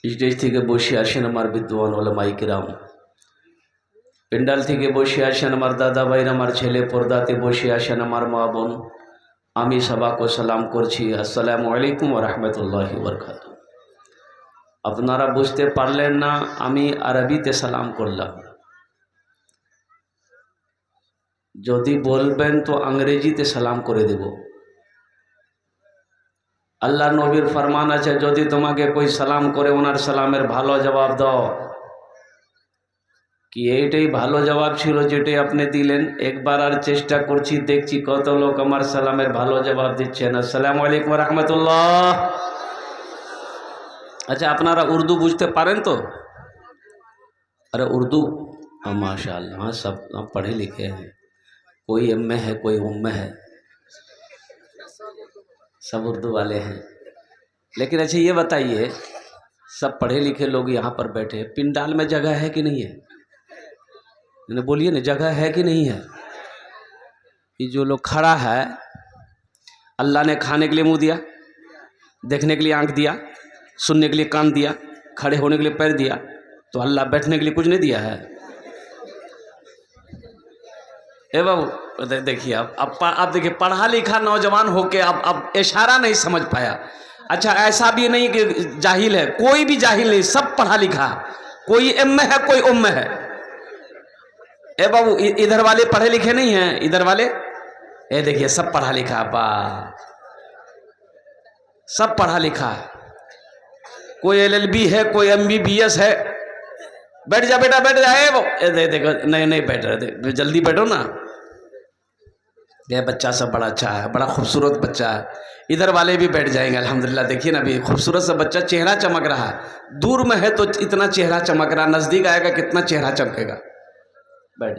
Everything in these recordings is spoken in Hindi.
স্টেজ থেকে বসে আসেন আমার বিদ্বান ওলামায়ে কেরাম, পেন্ডাল থেকে বসে আসেন আমার দাদা ভাইরা, আমার ছেলে পর্দাতে বসে আসেন আমার মা বোন, আমি সবাইকে সালাম করছি। আসসালামু আলাইকুম ওয়া রাহমাতুল্লাহি ওয়া বারাকাতুহু। আপনারা বুঝতে পারলেন না, আমি আরবিতে সালাম করলাম। যদি বলবেন তো ইংরেজিতে সালাম করে দেব। আল্লাহ নবীর ফরমান আছে, যদি তোমাকে कोई সালাম করে ওনার সালামের ভালো জবাব দাও। কি এইটাই ভালো জবাব ছিল যেটাই আপনি দিলেন? একবার আর চেষ্টা করছি, দেখছি কত লোক আমার সালামের ভালো জবাব দিচ্ছেন। আসসালামু আলাইকুম ওয়া রাহমাতুল্লাহ। अच्छा, আপনারা उर्दू বুঝতে পারেন তো? अरे उर्दू, माशाअल्लाह, हाँ सब पढ़े लिखे हैं। कोई एम है, कोई उम है, सब उर्दू वाले हैं। लेकिन अच्छा ये बताइए, सब पढ़े लिखे लोग यहाँ पर बैठे हैं, पिंडाल में जगह है कि नहीं है? मैंने बोलिए ना, जगह है कि नहीं है? ये जो लोग खड़ा है, अल्लाह ने खाने के लिए मुंह दिया, देखने के लिए आंख दिया, सुनने के लिए कान दिया, खड़े होने के लिए पैर दिया, तो अल्लाह बैठने के लिए कुछ नहीं दिया है? ए बाबू देखिए, आप देखिए, पढ़ा लिखा नौजवान होके अब इशारा नहीं समझ पाया। अच्छा, ऐसा भी नहीं कि जाहिल है, कोई भी जाहिल नहीं, सब पढ़ा लिखा। कोई एम में है, कोई उम में है। ए बाबू, इधर वाले पढ़े लिखे नहीं हैं, इधर वाले ये देखिए सब पढ़ा लिखा। बा सब पढ़ा लिखा है, कोई LLB है, कोई MBBS है। बैठ जा बेटा, बैठ जा। वो देखो, नहीं बैठ रहे, जल्दी बैठो ना। ये बच्चा सब बड़ा अच्छा है, बड़ा खूबसूरत बच्चा है। इधर वाले भी बैठ जाएंगे अल्हम्दुलिल्लाह। देखिए ना, अभी खूबसूरत सा बच्चा, चेहरा चमक रहा है। दूर में है तो इतना चेहरा चमक रहा, नजदीक आएगा कितना चेहरा चमकेगा। बैठ,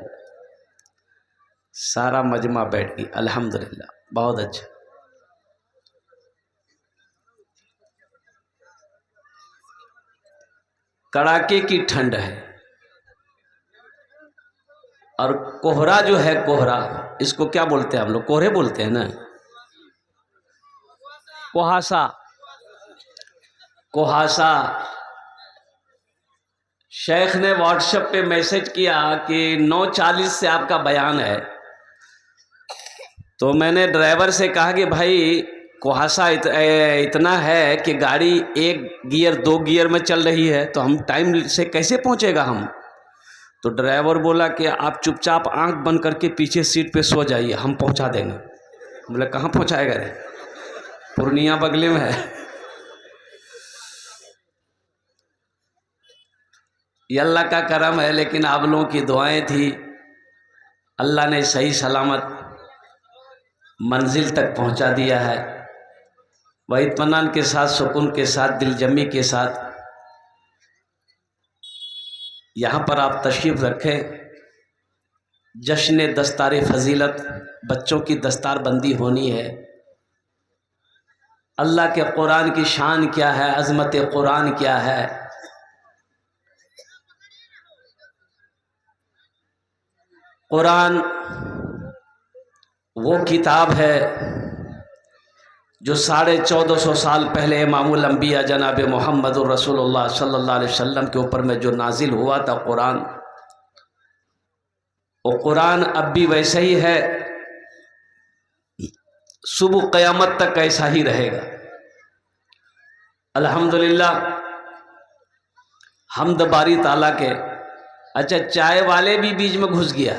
सारा मजमा बैठ गई अल्हम्दुलिल्लाह, बहुत अच्छा। कड़ाके की ठंड है और कोहरा जो है, कोहरा, इसको क्या बोलते हैं हम लोग? कोहरे बोलते हैं ना, कुहासा, कुहासा। शेख ने व्हाट्सएप पे मैसेज किया कि 9:40 से आपका बयान है। तो मैंने ड्राइवर से कहा कि भाई कुहासा इतना है कि गाड़ी 1 गियर 2 गियर में चल रही है, तो हम टाइम से कैसे पहुंचेगा हम? तो ड्राइवर बोला कि आप चुपचाप आंख बंद करके पीछे सीट पे सो जाइए, हम पहुंचा देंगे। बोले कहाँ पहुंचाएगा रे? पूर्णिया बगले में है। ये अल्लाह का करम है, लेकिन आप लोगों की दुआएं थी, अल्लाह ने सही सलामत मंजिल तक पहुंचा दिया है। वह इत्मीनान के साथ, सुकून के साथ, दिलजमी के साथ यहाँ पर आप तशरीफ़ रखें। जश्न दस्तार फजीलत, बच्चों की दस्तार बंदी होनी है। अल्लाह के कुरान की शान क्या है, अज़मत कुरान क्या है। कुरान वो किताब है जो 1450 साल पहले इमामुल अंबिया जनाब मोहम्मदुर रसूलुल्लाह सल्लल्लाहु अलैहि वसल्लम के ऊपर में जो नाजिल हुआ था कुरान, वो कुरान अब भी वैसे ही है, सुबह क़यामत तक ऐसा ही रहेगा। अल्हम्दुलिल्लाह, हम्द बारी ताला के। अच्छा, चाय वाले भी बीच में घुस गया।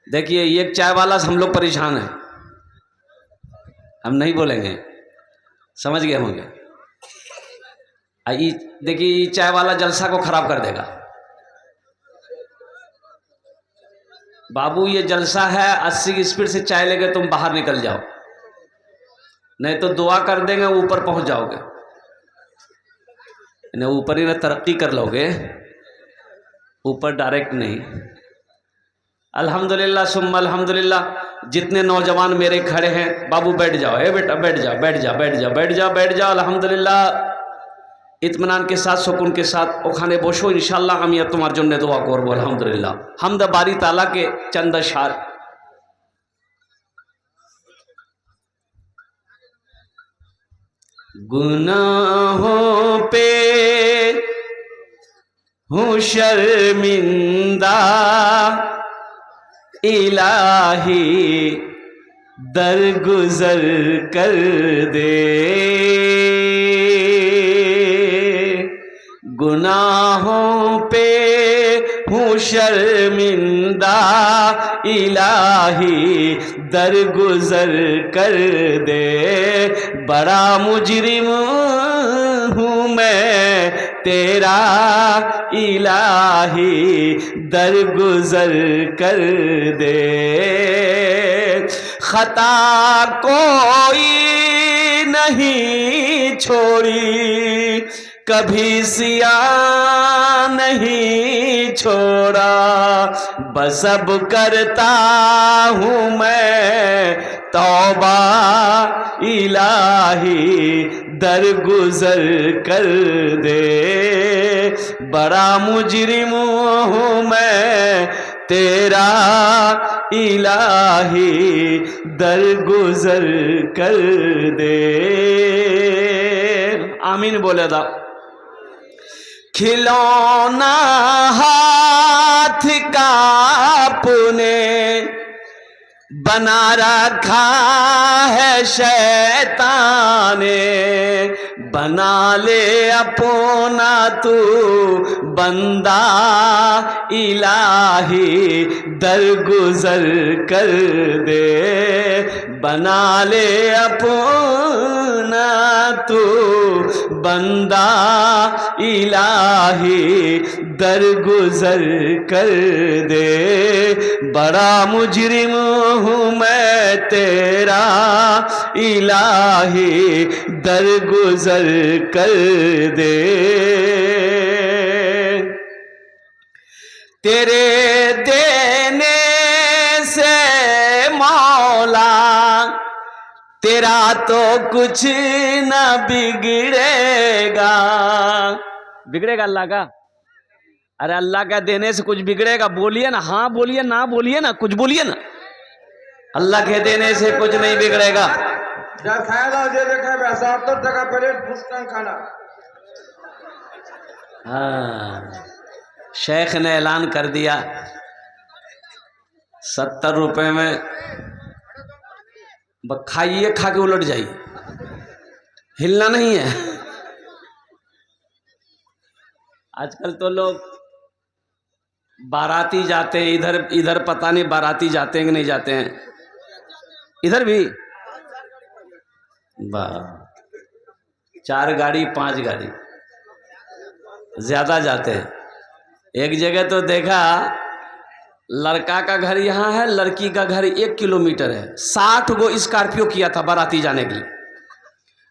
देखिए, एक चाय वाला से हम लोग परेशान हैं, हम नहीं बोलेंगे, समझ गए होंगे। देखिए, ये चाय वाला जलसा को खराब कर देगा। बाबू, ये जलसा है, 80 की स्पीड से चाय लेके तुम बाहर निकल जाओ, नहीं तो दुआ कर देंगे, ऊपर पहुंच जाओगे। ऊपर ही ना तरक्की कर लोगे, ऊपर डायरेक्ट नहीं। अल्हम्दुलिल्लाह सुम्मा अल्हम्दुलिल्लाह, जितने नौजवान मेरे खड़े हैं, बाबू बैठ जाओ, ए बेटा बैठ जाओ, बैठ जाओ, बैठ जाओ, बैठ जाओ, बैठ जाओ। अल्हम्दुलिल्लाह, इत्मीनान के साथ, सुकून के साथ ओखाने बसो, इंशाल्लाह আমি তোমার জন্য দোয়া করব। আলহামদুলিল্লাহ, হামদ বারি তাআলা के चंद अशार। गुनाहों पे हूँ शर्मिंदा, इलाही दरगुजर कर दे। गुनाहों पे हूँ शर्मिंदा, इलाही दरगुजर कर दे। बड़ा मुजरिम हूँ मैं तेरा, इलाही दरगुजर कर दे। खता कोई नहीं छोड़ी, कभी सिया नहीं छोड़ा, बस अब करता हूँ मैं तौबा, इलाही दरगुजर कर दे। बड़ा मुजरिम हूँ मैं तेरा, इलाही दरगुजर कर दे। आमीन बोले था। खिलौना हाथ का अपने बना रखा है शैतान ने, बना ले अपना तू बंदा, इलाही दरगुजर कर दे। बना ले अपना तू बंदा, इलाही दरगुजर कर दे। बड़ा मुजरिम हूँ मैं तेरा, इलाही दरगुजर कर दे। तेरे देने से मौला तेरा तो कुछ न बिगड़ेगा। बिगड़ेगा अल्लाह का? अरे अल्लाह का देने से कुछ बिगड़ेगा? बोलिए ना, हाँ बोलिए, ना बोलिए ना, कुछ बोलिए ना। अल्लाह के देने से कुछ नहीं बिगड़ेगा। हाँ, शेख ने ऐलान कर दिया 70 रुपए में खाइए, खा के उलट जाइए, हिलना नहीं है। आजकल तो लोग बाराती जाते हैं, इधर इधर पता नहीं बाराती जाते हैं कि नहीं जाते हैं। इधर भी 4 गाड़ी 5 गाड़ी ज्यादा जाते हैं। एक जगह तो देखा, लड़का का घर यहाँ है, लड़की का घर 1 किलोमीटर है। 60 गो स्कॉर्पियो किया था बाराती जाने के लिए।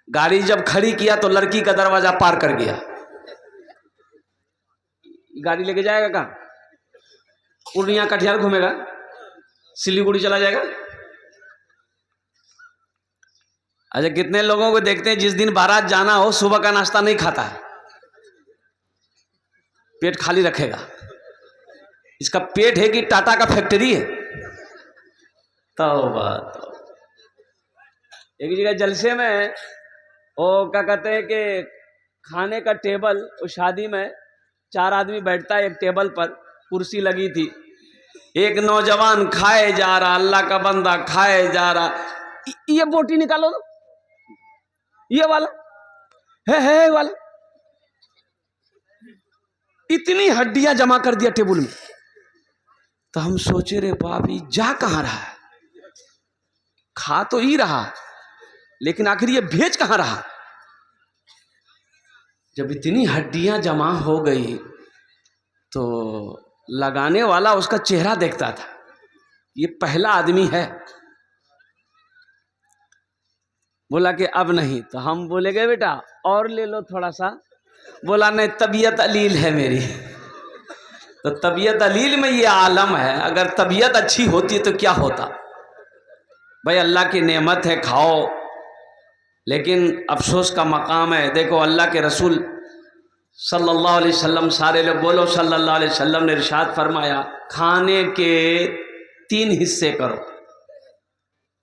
गाड़ी जब खड़ी किया तो लड़की का दरवाजा पार कर गया। गाड़ी लेके जाएगा कहाँ? पूर्णिया कटिहार घूमेगा, सिलीगुड़ी चला जाएगा। अच्छा, कितने लोगों को देखते हैं जिस दिन बारात जाना हो सुबह का नाश्ता नहीं खाता है, पेट खाली रखेगा। इसका पेट है कि टाटा का फैक्ट्री है? तौबा। एक जगह जलसे में वो क्या कहते हैं कि खाने का टेबल, उस शादी में 4 आदमी बैठता है एक टेबल पर, कुर्सी लगी थी। एक नौजवान खाए जा रहा, अल्लाह का बंदा खाए जा रहा। ये बोटी निकालो ना, ये वाला है वाला, इतनी हड्डियां जमा कर दिया टेबल में। तो हम सोचे रे बाप, ये जा कहां रहा है? खा तो ही रहा, लेकिन आखिर ये भेज कहां रहा? जब इतनी हड्डियां जमा हो गई तो लगाने वाला उसका चेहरा देखता था, ये पहला आदमी है। बोला कि अब नहीं। तो हम बोले गए बेटा और ले लो थोड़ा सा। बोला नहीं, तबीयत अलील है मेरी। तो तबीयत अलील में ये आलम है। अगर तबीयत अच्छी होती तो क्या होता भाई, अल्लाह की नेमत है, खाओ। लेकिन अफसोस का मकाम है। देखो अल्लाह के रसूल सल्लल्लाहु अलैहि वसल्लम, सारे लोग बोलो सल्लल्लाहु अलैहि वसल्लम ने इरशाद फरमाया, खाने के 3 हिस्से करो।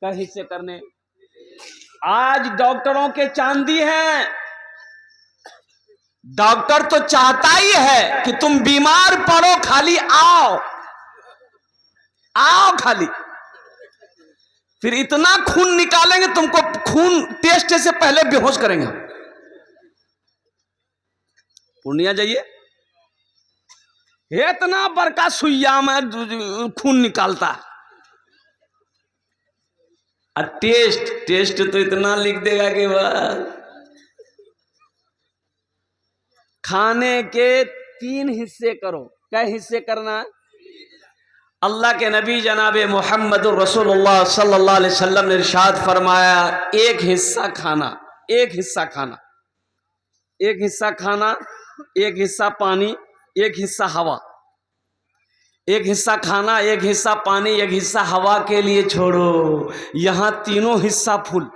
क्या हिस्से करने? आज डॉक्टरों के चांदी हैं। डॉक्टर तो चाहता ही है कि तुम बीमार पड़ो, खाली आओ आओ खाली, फिर इतना खून निकालेंगे तुमको, खून टेस्ट से पहले बेहोश करेंगे। पूर्णिया जाइए, इतना बड़का सुइया में खून निकालता है। टेस्ट तो इतना लिख देगा कि बस। खाने के 3 हिस्से करो। क्या हिस्से करना है? अल्लाह के नबी जनाबे मोहम्मदुर रसूलुल्लाह सल्लल्लाहु अलैहि वसल्लम ने इरशाद फरमाया, एक हिस्सा खाना, एक हिस्सा खाना, एक हिस्सा खाना, एक हिस्सा पानी, एक हिस्सा हवा। एक हिस्सा खाना, एक हिस्सा पानी, एक हिस्सा हवा के लिए छोड़ो। यहां तीनों हिस्सा फुल।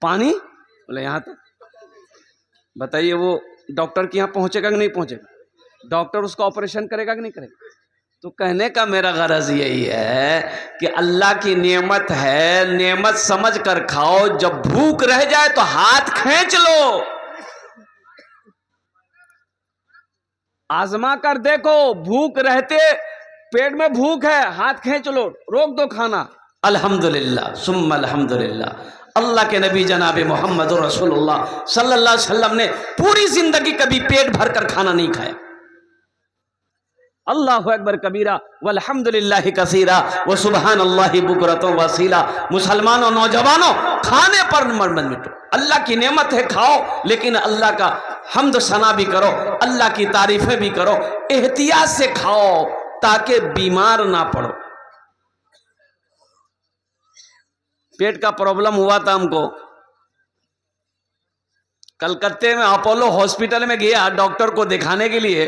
पानी बोले यहां तक। बताइए वो डॉक्टर के यहां पहुंचेगा कि नहीं पहुंचेगा? डॉक्टर उसका ऑपरेशन करेगा कि नहीं करेगा? तो कहने का मेरा गरज यही है कि अल्लाह की नेमत है, नेमत समझ कर खाओ। जब भूख रह जाए तो हाथ खींच लो, आजमा कर देखो। भूख रहते, पेट में भूख है, हाथ खींच लो, रोक दो खाना। अल्हम्दुलिल्लाह सुम्मा अल्हम्दुलिल्लाह। अल्लाह के नबी जनाबे मोहम्मद रसूलुल्लाह सल्लल्लाहु अलैहि वसल्लम ने पूरी जिंदगी कभी पेट भरकर खाना नहीं खाया। अल्लाहु अकबर कबीरा वल्हम्दुलिल्लाहि कसीरा व सुबहानल्लाहि बुकरतन वसीला। मुसलमानों, नौजवानों, खाने पर मत मिटो। अल्लाह की नेमत है, खाओ, लेकिन अल्लाह का हम्द सना भी करो, अल्लाह की तारीफें भी करो। एहतियात से खाओ ताकि बीमार ना पड़ो। पेट का प्रॉब्लम हुआ था हमको, कलकत्ते में अपोलो हॉस्पिटल में गया डॉक्टर को दिखाने के लिए।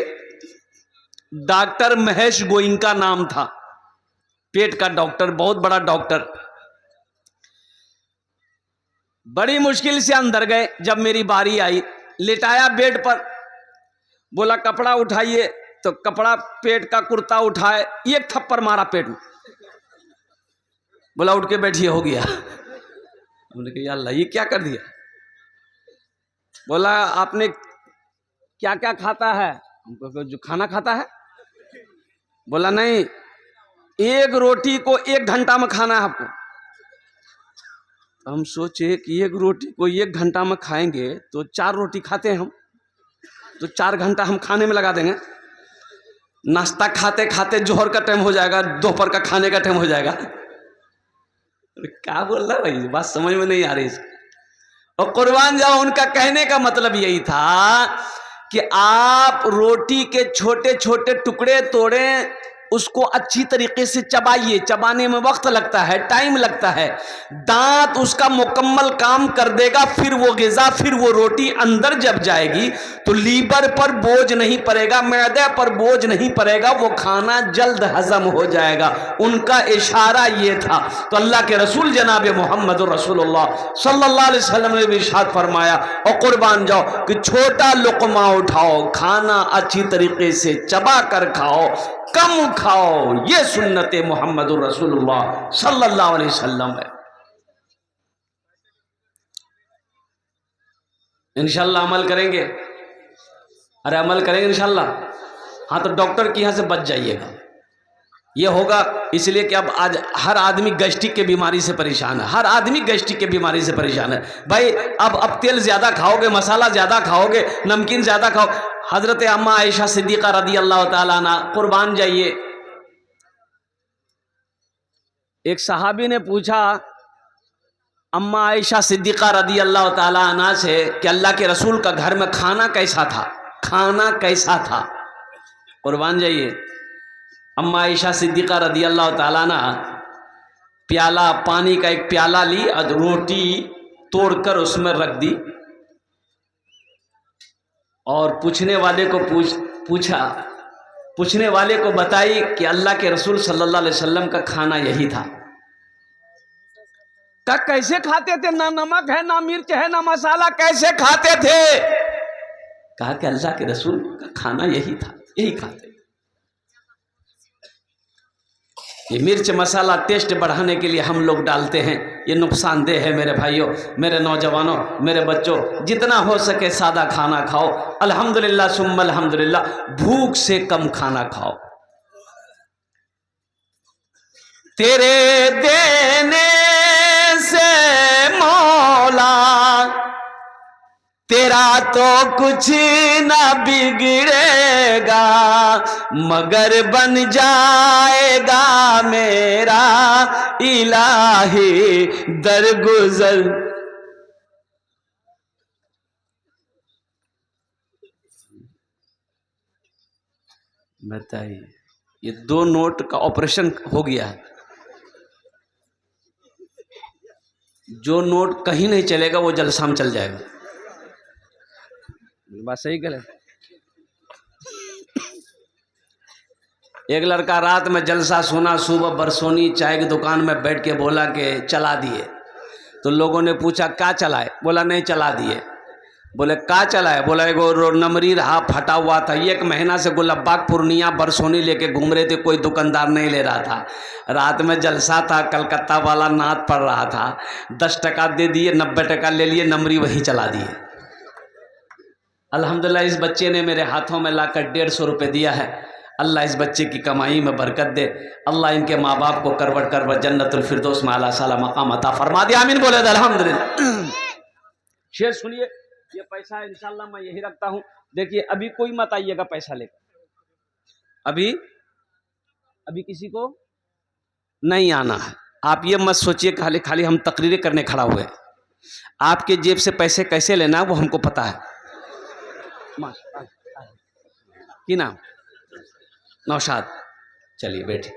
डॉक्टर महेश गोइंका नाम था, पेट का डॉक्टर, बहुत बड़ा डॉक्टर। बड़ी मुश्किल से अंदर गए। जब मेरी बारी आई, लेटाया बेड पर, बोला कपड़ा उठाइए, तो कपड़ा, पेट का कुर्ता उठाए, एक थप्पड़ मारा पेट में। बोला उठ के बैठिए, हो गया। हमने कहा अल्लाह ये क्या कर दिया? बोला आपने क्या क्या खाता है? हमको जो खाना खाता है। बोला नहीं, एक रोटी को 1 घंटा में खाना है आपको। हम सोचे कि 1 रोटी को 1 घंटा में खाएंगे तो 4 रोटी खाते हैं हम, तो 4 घंटा हम खाने में लगा देंगे। नाश्ता खाते खाते जोहर का टाइम हो जाएगा, दोपहर का खाने का टाइम हो जाएगा। क्या बोल रहा भाई, बात समझ में नहीं आ रही इसको। और कुर्बान जाओ, उनका कहने का मतलब यही था कि आप रोटी के छोटे छोटे टुकड़े तोड़ें, उसको अच्छी तरीके से चबाइए। चबाने में वक्त लगता है, टाइम लगता है, दांत उसका मुकम्मल काम कर देगा। फिर वो ग़िज़ा, फिर वो रोटी अंदर जब जाएगी तो लीवर पर बोझ नहीं पड़ेगा, मैदे पर बोझ नहीं पड़ेगा, वो खाना जल्द हजम हो जाएगा। उनका इशारा ये था। तो अल्लाह के रसूल जनाब मोहम्मद रसूलुल्लाह सल्लल्लाहु अलैहि वसल्लम ने भी इरशाद फरमाया, और कुर्बान जाओ कि छोटा लुक़मा उठाओ, खाना अच्छी तरीके से चबा कर खाओ, कम खाओ। ये सुन्नत मोहम्मदुर रसूलुल्लाह सल्लल्लाहु अलैहि वसल्लम है। इंशाल्लाह अमल करेंगे। अरे अमल करेंगे इंशाल्लाह। हाँ, तो डॉक्टर के यहाँ से बच जाइएगा। ये होगा इसलिए कि अब आज हर आदमी गैस्ट्रिक के बीमारी से परेशान है। हर आदमी गैस्ट्रिक के बीमारी से परेशान है भाई। अब तेल ज़्यादा खाओगे, मसाला ज़्यादा खाओगे, नमकीन ज़्यादा खाओ। हज़रत अम्मा आयशा सिद्दीक़ा रदी अल्लाह ताला अन्हा, कुर्बान जाइए, एक सहाबी ने पूछा अम्मा आयशा सिद्दीक़ा रदी अल्लाह ताला अन्हा से कि अल्लाह के रसूल का घर में खाना कैसा था, खाना कैसा था? कुर्बान जाइए, अम्मा आयशा सिद्दीक़ा रदी अल्लाह ताला अन्हा प्याला, पानी का एक प्याला ली और रोटी तोड़कर उसमें रख दी, और पूछने वाले को पूछा, पूछने वाले को बताई कि अल्लाह के रसूल सल्लल्लाहु अलैहि वसल्लम का खाना यही था। क्या कैसे खाते थे? ना नमक है, ना मिर्च है, ना मसाला, कैसे खाते थे? कहा कि अल्लाह के रसूल का खाना यही था, यही खाते। ये मिर्च मसाला टेस्ट बढ़ाने के लिए हम लोग डालते हैं, ये नुकसानदेह है मेरे भाइयों, मेरे नौजवानों, मेरे बच्चों। जितना हो सके सादा खाना खाओ, अल्हम्दुलिल्लाह सुम्मा अल्हम्दुलिल्लाह। भूख से कम खाना खाओ। तेरे देने से मौला तेरा तो कुछ ना बिगड़ेगा, मगर बन जाएगा मेरा इलाही दरगुजर। बताइए, ये 2 नोट का ऑपरेशन हो गया है। जो नोट कहीं नहीं चलेगा वो जलसा में चल जाएगा। बात सही गलत? एक लड़का रात में जलसा सुना, सुबह बरसोनी चाय की दुकान में बैठ के बोला कि चला दिए। तो लोगों ने पूछा क्या चलाए? बोला नहीं चला दिए। बोले क्या चलाए? बोला एगो नमरी रहा फटा हुआ था, 1 महीना से गुलब्बाग पूर्णिया बरसोनी लेके घूम रहे थे, कोई दुकानदार नहीं ले रहा था। रात में जलसा था, कलकत्ता वाला नात पड़ रहा था, 10 टका दे दिए, 90 टका ले लिए, नमरी वहीं चला दिए। अल्हम्दुलिल्लाह इस बच्चे ने मेरे हाथों में लाकर 150 रुपये दिया है। अल्लाह इस बच्चे की कमाई में बरकत दे। अल्लाह इनके माँ बाप को करवट करवट जन्नतुल फिरदौस में आला साला मकाम अता फरमा दे। आमीन बोले अल्हम्दुलिल्लाह। शेर सुनिए, ये पैसा इंशाल्लाह मैं यही रखता हूँ। देखिए अभी कोई मत आइएगा पैसा लेकर, अभी किसी को नहीं आना है। आप ये मत सोचिए खाली खाली हम तकरीरें करने खड़ा हुए। आपके जेब से पैसे कैसे लेना है वो हमको पता है। की नाम? नौशाद। चलिए बैठे।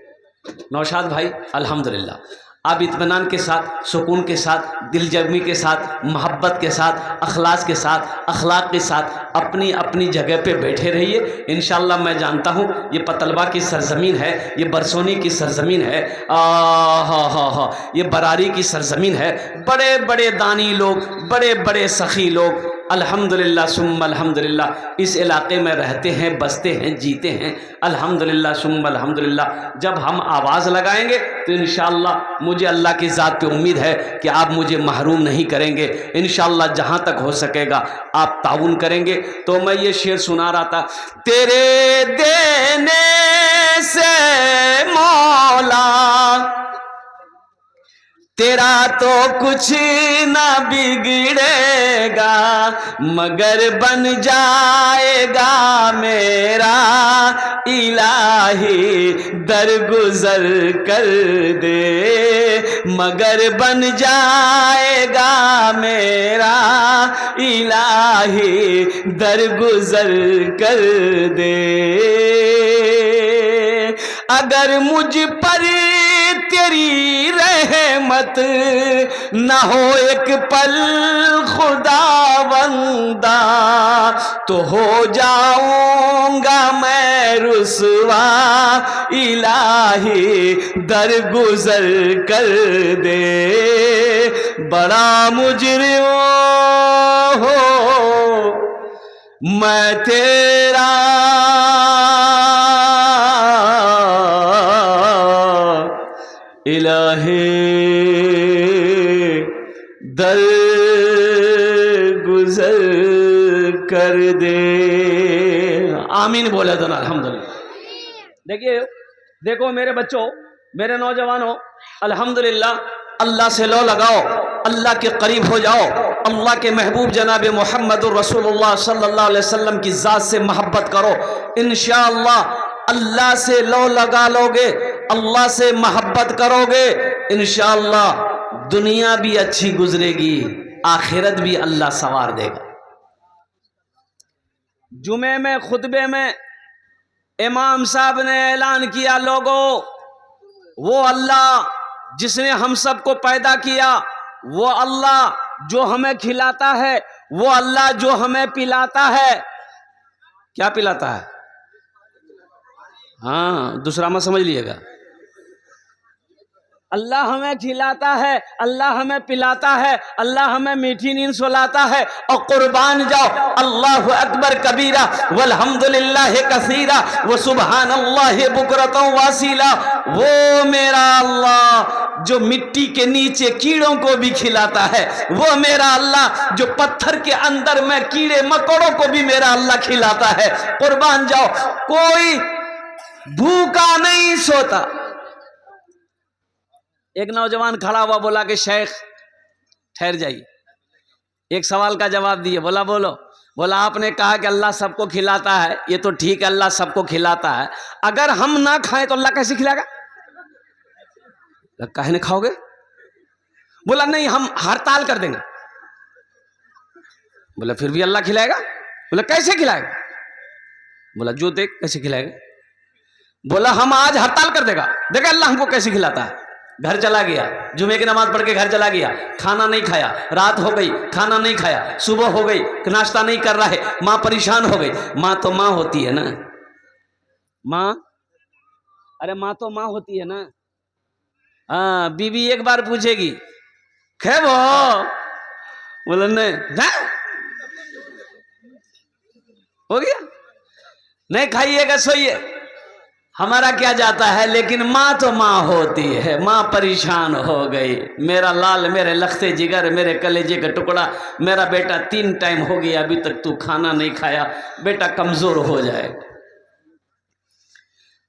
नौशाद भाई अल्हम्दुलिल्लाह आप इत्मीनान के साथ, सुकून के साथ, दिलजमी के साथ, मोहब्बत के साथ, अखलास के साथ, अखलाक के साथ अपनी अपनी जगह पे बैठे रहिए। इंशाअल्लाह मैं जानता हूँ ये पतलबा की सरजमीन है, ये बरसोनी की सरजमीन है, ये बरारी की सरजमीन है। बड़े बड़े दानी लोग, बड़े बड़े सखी लोग अल्हम्दुलिल्लाह सुम्मा अल्हम्दुलिल्लाह इस इलाके में रहते हैं, बसते हैं, जीते हैं। अल्हम्दुलिल्लाह सुम्मा अल्हम्दुलिल्लाह। जब हम आवाज़ लगाएंगे तो इंशाअल्लाह मुझे अल्लाह की ज़ात पे उम्मीद है कि आप मुझे महरूम नहीं करेंगे। इंशाअल्लाह जहाँ तक हो सकेगा आप ताउन करेंगे। तो मैं ये शेर सुना रहा था, तेरे देने से मौला तेरा तो कुछ ना बिगड़ेगा, मगर बन जाएगा मेरा इलाही दरगुजर कर दे, मगर बन जाएगा मेरा इलाही दरगुजर कर दे। अगर मुझ पर तेरी रहमत न हो एक पल खुदावंदा, तो हो जाऊंगा मैं रुसवा, इलाही दरगुजर कर दे। बड़ा मुजरिम हो मैं तेरा, इलाही दर गुजर कर दे। आमीन बोले तो अल्हम्दुलिल्लाह। देखिए देखो मेरे बच्चों, मेरे नौजवानों, अल्हम्दुलिल्लाह अल्लाह से लो लगाओ, अल्लाह के करीब हो जाओ। अल्लाह के महबूब जनाब मुहम्मदुर रसूलुल्लाह सल्लल्लाहु अलैहि वसल्लम की ज़ात से मोहब्बत करो। इंशाअल्लाह अल्लाह से लो लगा लोगे, अल्लाह से मोहब्बत करोगे, इंशाअल्लाह दुनिया भी अच्छी गुजरेगी, आखिरत भी अल्लाह सवार देगा। जुमे में खुतबे में इमाम साहब ने ऐलान किया, लोगों वो अल्लाह जिसने हम सबको पैदा किया, वो अल्लाह जो हमें खिलाता है, वो अल्लाह जो हमें पिलाता है। क्या पिलाता है? हाँ दूसरा मत समझ लिएगा। अल्लाह हमें खिलाता है, अल्लाह हमें पिलाता है, अल्लाह हमें मीठी नींद सुलाता है। और कुर्बान जाओ, अल्लाहु अकबर कबीरा वल्हम्दुलिल्लाह कसीरा व सुबहानल्लाह बुकरतन वासीला। वो मेरा अल्लाह जो मिट्टी के नीचे कीड़ों को भी खिलाता है, वो मेरा अल्लाह जो पत्थर के अंदर में कीड़े मकोड़ों को भी मेरा अल्लाह खिलाता है। कुर्बान जाओ, कोई भूखा नहीं सोता। एक नौजवान खड़ा हुआ, बोला कि शेख ठहर जाइए, एक सवाल का जवाब दिए। बोला बोलो। बोला आपने कहा कि अल्लाह सबको खिलाता है, ये तो ठीक है, अल्लाह सबको खिलाता है, अगर हम ना खाएं तो अल्लाह कैसे खिलाएगा? काहे नहीं खाओगे? बोला नहीं, हम हड़ताल कर देंगे। बोला फिर भी अल्लाह खिलाएगा? बोला कैसे खिलाएगा? बोला जो देख कैसे खिलाएगा। बोला हम आज हड़ताल कर देगा, देखा अल्लाह हमको कैसे खिलाता है। घर चला गया, जुमे की नमाज पढ़ के घर चला गया, खाना नहीं खाया, रात हो गई खाना नहीं खाया, सुबह हो गई नाश्ता नहीं कर रहा है, माँ परेशान हो गई। माँ तो माँ होती है ना, माँ, अरे माँ तो माँ होती है ना। हाँ, बीवी एक बार पूछेगी खे वो, बोला नहीं, हो गया, नहीं खाइएगा सोइए, हमारा क्या जाता है। लेकिन माँ तो माँ होती है। माँ परेशान हो गई, मेरा लाल, मेरे लखते जिगर, मेरे कलेजे का टुकड़ा, मेरा बेटा 3 टाइम हो गया अभी तक तू खाना नहीं खाया, बेटा कमजोर हो जाए।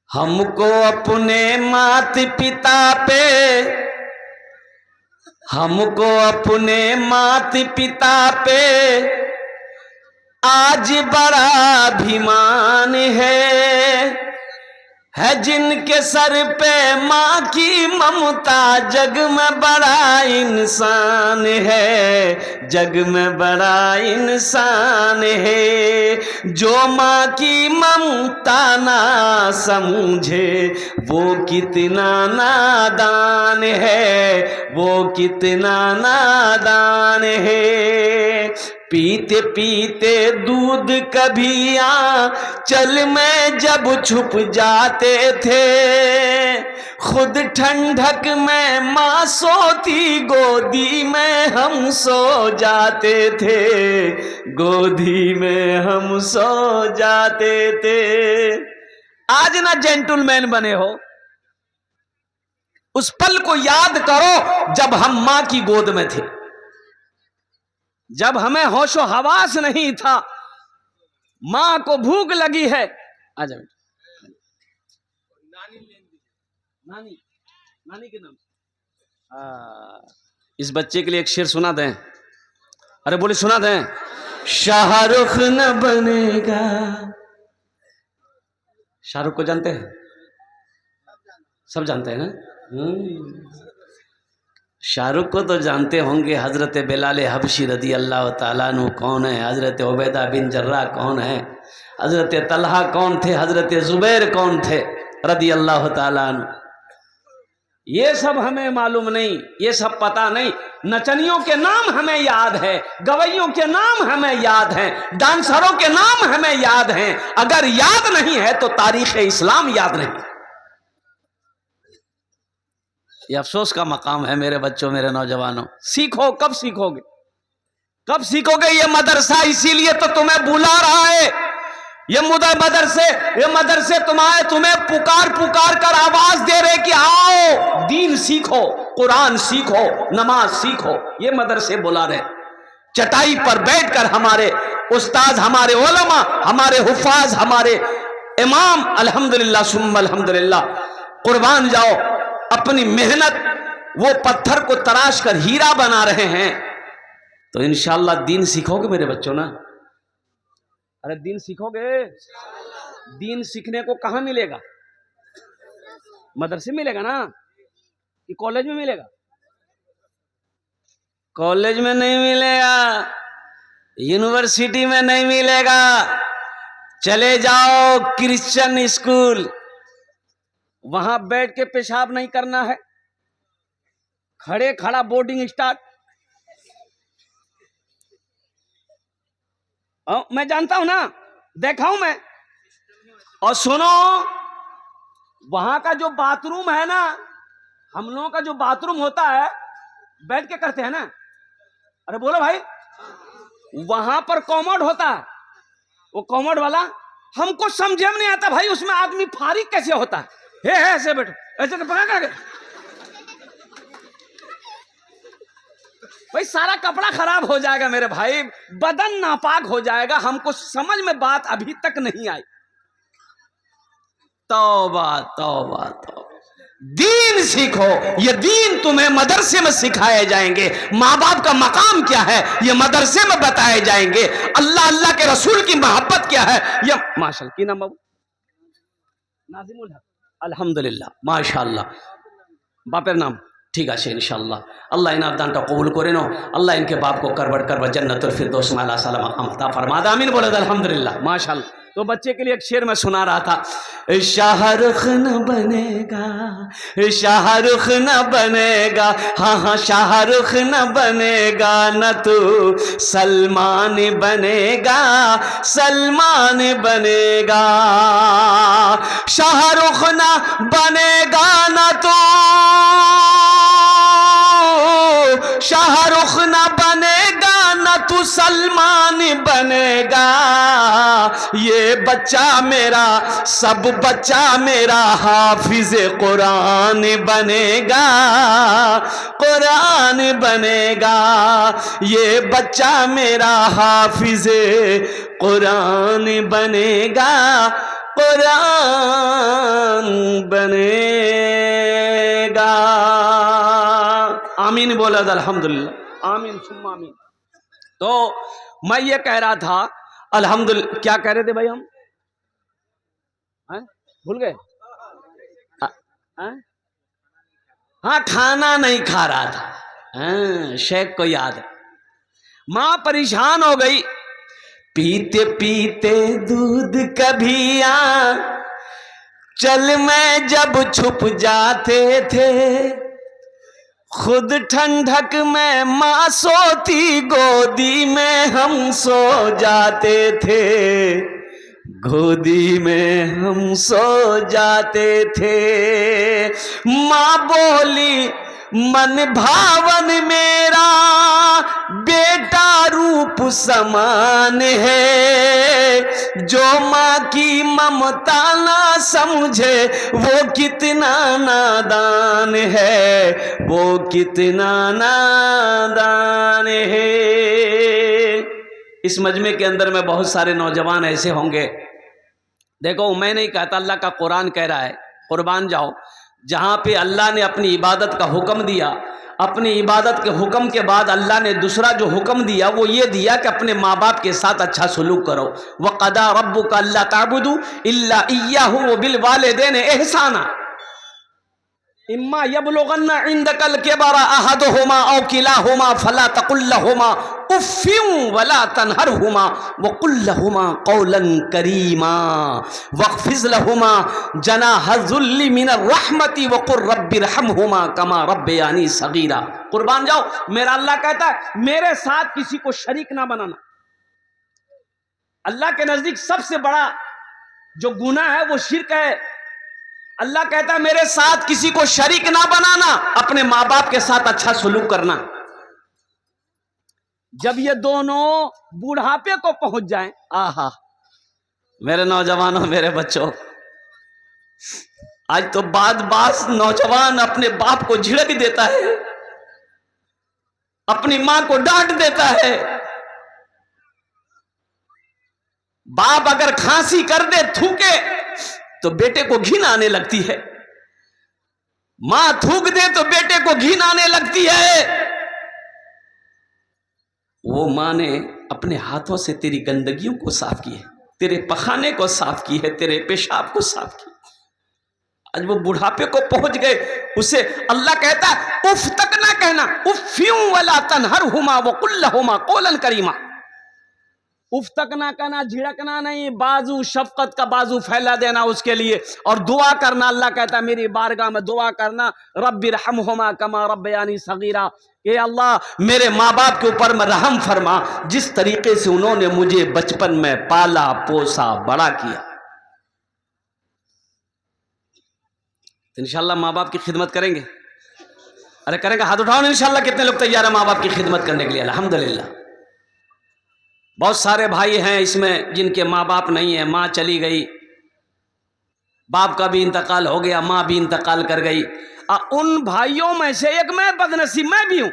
हमको अपने माता पिता पे, हमको अपने माता पिता पे आज बड़ा अभिमान है जिनके सर पे माँ की ममता, जग में बड़ा इंसान है, जग में बड़ा इंसान है। जो माँ की ममता ना समझे वो कितना नादान है, वो कितना नादान है। पीते पीते दूध कभी आंचल में जब छुप जाते थे, खुद ठंडक में माँ सोती, गोदी में हम सो जाते थे, गोदी में हम सो जाते थे। आज ना जेंटलमैन बने हो, उस पल को याद करो जब हम माँ की गोद में थे, जब हमें होशो हवास नहीं था, मां को भूख लगी है। आ जाओ, नानी, नानी के नाम। इस बच्चे के लिए एक शेर सुना दें। अरे बोले सुना दें। शाहरुख न बनेगा, शाहरुख को जानते हैं? सब जानते हैं ना। शाहरुख को तो जानते होंगे। हजरत बिलाल हबशी रदी अल्लाह ताला अन्हु कौन है, हजरत उबैदा बिन जर्राह कौन है, हजरत तलहा कौन थे, हजरत जुबैर कौन थे रदी अल्लाह ताला अन्हु। ये सब हमें मालूम नहीं, ये सब पता नहीं। नचनियों के नाम हमें याद है, गवैयों के नाम हमें याद हैं, डांसरों के नाम हमें याद हैं। अगर याद नहीं है तो तारीख इस्लाम याद नहीं। ये अफसोस का मकाम है मेरे बच्चों, मेरे नौजवानों। सीखो, कब सीखोगे, कब सीखोगे? ये मदरसा इसीलिए तो तुम्हें बुला रहा है। ये मदरसे तुम्हें पुकार पुकार कर आवाज दे रहे कि आओ दीन सीखो, कुरान सीखो, नमाज सीखो। ये मदरसे बुला रहे। चटाई पर बैठकर हमारे उस्ताद, हमारे उलमा, हमारे हुफाज, हमारे इमाम अल्हम्दुलिल्लाह सुम्मा अल्हम्दुलिल्लाह, कुर्बान जाओ, अपनी मेहनत वो पत्थर को तराश कर हीरा बना रहे हैं। तो इंशाअल्लाह दीन सीखोगे मेरे बच्चों ना। अरे दीन सीखोगे। दीन सीखने को कहां मिलेगा? मदरसे मिलेगा ना, कि कॉलेज में मिलेगा? कॉलेज में नहीं मिलेगा, यूनिवर्सिटी में नहीं मिलेगा। चले जाओ क्रिश्चियन स्कूल, वहां बैठ के पेशाब नहीं करना है, खड़े खड़ा बोर्डिंग स्टार्ट। मैं जानता हूं ना, देखा हूं मैं। और सुनो, वहां का जो बाथरूम है ना, हम लोगों का जो बाथरूम होता है बैठ के करते हैं ना, अरे बोलो भाई, वहां पर कॉमोड होता है, वो कॉमोड वाला हमको समझे में नहीं आता भाई, उसमें आदमी फारिग कैसे होता है, ऐसे बैठो, ऐसे पकड़ करके भाई सारा कपड़ा खराब हो जाएगा मेरे भाई, बदन नापाक हो जाएगा। हमको समझ में बात अभी तक नहीं आई। तौबा तौबा तौबा, दीन सीखो, ये दीन तुम्हें मदरसे में सिखाए जाएंगे। माँ बाप का मकाम क्या है ये मदरसे में बताए जाएंगे। अल्लाह अल्लाह के रसूल की मोहब्बत क्या है ये माशाअल्लाह की नाम बाबू नाजिमुल हक, अल्हम्दुलिल्लाह माशाअल्लाह बापेर नाम ठीक আছে ইনশাআল্লাহ। আল্লাহ ইনার দানটা কবুল করে নাও। আল্লাহ ইনকে বাপ को करबट करबट जन्नतुल फिरदौस में अला सलाम अता फरमा दे, आमीन बोले अल्हम्दुलिल्लाह माशाअल्लाह। तो बच्चे के लिए एक शेर मैं सुना रहा था, शाहरुख न बनेगा, शाहरुख न बनेगा, हाँ हाँ शाहरुख न बनेगा, न तू सलमान बनेगा, सलमान बनेगा। शाहरुख न बनेगा न तू, शाहरुख न बनेगा न तू सलमान बनेगा। ये बच्चा मेरा सब बच्चा मेरा हाफिज कुरान बनेगा, कुरान बनेगा। ये बच्चा मेरा हाफिज कुरान बनेगा, कुरान बनेगा। आमीन बोला अल्हम्दुलिल्लाह, आमीन सुम्मा आमीन। तो मैं ये कह रहा था अल्हम्दुलिल्लाह, क्या कह रहे थे भाई हम भूल गए? हाँ खाना नहीं खा रहा था, हाँ शेख को याद है। माँ परेशान हो गई, पीते पीते दूध कभी चल में जब छुप जाते थे, खुद ठंडक में माँ सोती गोदी में हम सो जाते थे, गोदी में हम सो जाते थे। माँ बोली मन भावन मेरा बेटा रूप समान है, जो माँ की ममता ना समझे वो कितना नादान है, वो कितना नादान है। इस मजमे के अंदर में बहुत सारे नौजवान ऐसे होंगे, देखो मैं नहीं कहता, अल्लाह का कुरान कह रहा है कुर्बान जाओ, जहाँ पे अल्लाह ने अपनी इबादत का हुक्म दिया, अपनी इबादत के हुक्म के बाद अल्लाह ने दूसरा जो हुक्म दिया वो ये दिया कि अपने माँ बाप के साथ अच्छा सलूक करो। वक़दा रब्बुका अल्ला ताबुदू इल्ला इय्याहु व बिल वालिदैन इहसाना इम्मा यबलुगन्ना इंदकल किबरा अहदुहुमा औ किलाहुमा फला तकुल लहुमा उफ्फिन वला तनहरहुमा व कुल लहुमा कौलन करीमा वख्फिज लहुमा जनाह ज़ुल्ली मिनर रहमति व कुर रब्बिरहमहुमा कमा रब्बयानी सगीरा। कुर्बान जाओ, मेरा अल्लाह कहता है मेरे साथ किसी को शरीक ना बनाना। अल्लाह के नजदीक सबसे बड़ा जो गुनाह है वो शिर्क है। अल्लाह कहता है मेरे साथ किसी को शरीक ना बनाना, अपने माँ बाप के साथ अच्छा सलूक करना। जब ये दोनों बुढ़ापे को पहुंच जाएं, आहा मेरे नौजवानों मेरे बच्चों, आज तो बास नौजवान अपने बाप को झिड़क देता है, अपनी मां को डांट देता है। बाप अगर खांसी कर दे थूके तो बेटे को घिन आने लगती है, मां थूक दे तो बेटे को घिन आने लगती है। वो मां ने अपने हाथों से तेरी गंदगियों को साफ की है, तेरे पखाने को साफ की है, तेरे पेशाब को साफ की। आज वो बुढ़ापे को पहुंच गए, उसे अल्लाह कहता है उफ तक ना कहना, उफ्फियूं वला तनहरहुमा व कुल लहुमा कौलन करीमा। उफ तक ना कहना, झिड़कना नहीं, बाजू शफकत का बाजू फैला देना उसके लिए, और दुआ करना। अल्लाह कहता है मेरी बारगाह में दुआ करना, रब्बिरहमहुमा कमा रब्बयानी सगीरा, ये अल्लाह मेरे माँ बाप के ऊपर में रहम फरमा, जिस तरीके से उन्होंने मुझे बचपन में पाला पोसा बड़ा किया। इंशाअल्लाह माँ बाप की खिदमत करेंगे। अरे करेंगे, हाथ उठाओ इंशाल्लाह। कितने लोग तैयार है माँ बाप की खिदमत करने के लिए? अल्हम्दुलिल्लाह। बहुत सारे भाई हैं इसमें जिनके माँ बाप नहीं है, माँ चली गई, बाप का भी इंतकाल हो गया, माँ भी इंतकाल कर गई। उन भाइयों में से एक मैं बदनसीब मैं भी हूं,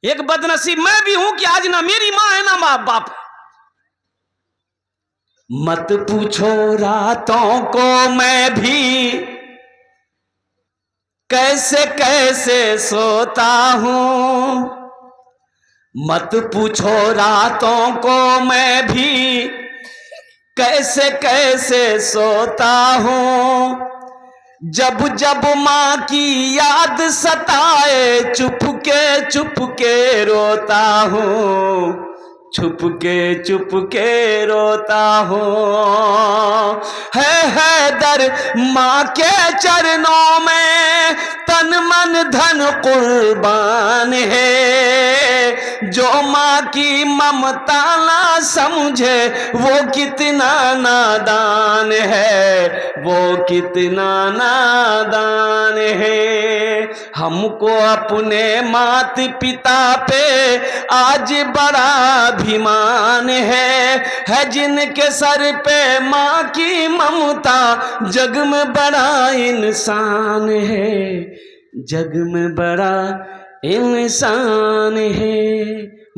एक बदनसीब मैं भी हूं कि आज ना मेरी माँ है ना माँ बाप। मत पूछो रातों को मैं भी कैसे कैसे सोता हूं, मत पूछो रातों को मैं भी कैसे कैसे सोता हूं, जब जब माँ की याद सताए चुपके रोता हूँ, चुपके रोता हूँ। है दर माँ के चरणों में तन मन धन कुर्बान है, जो माँ की ममता ना समझे वो कितना नादान है, वो कितना नादान है। हमको अपने मात पिता पे आज बड़ा अभिमान है जिनके सर पे माँ की ममता, जग में बड़ा इंसान है, जग में बड़ा इंसान है।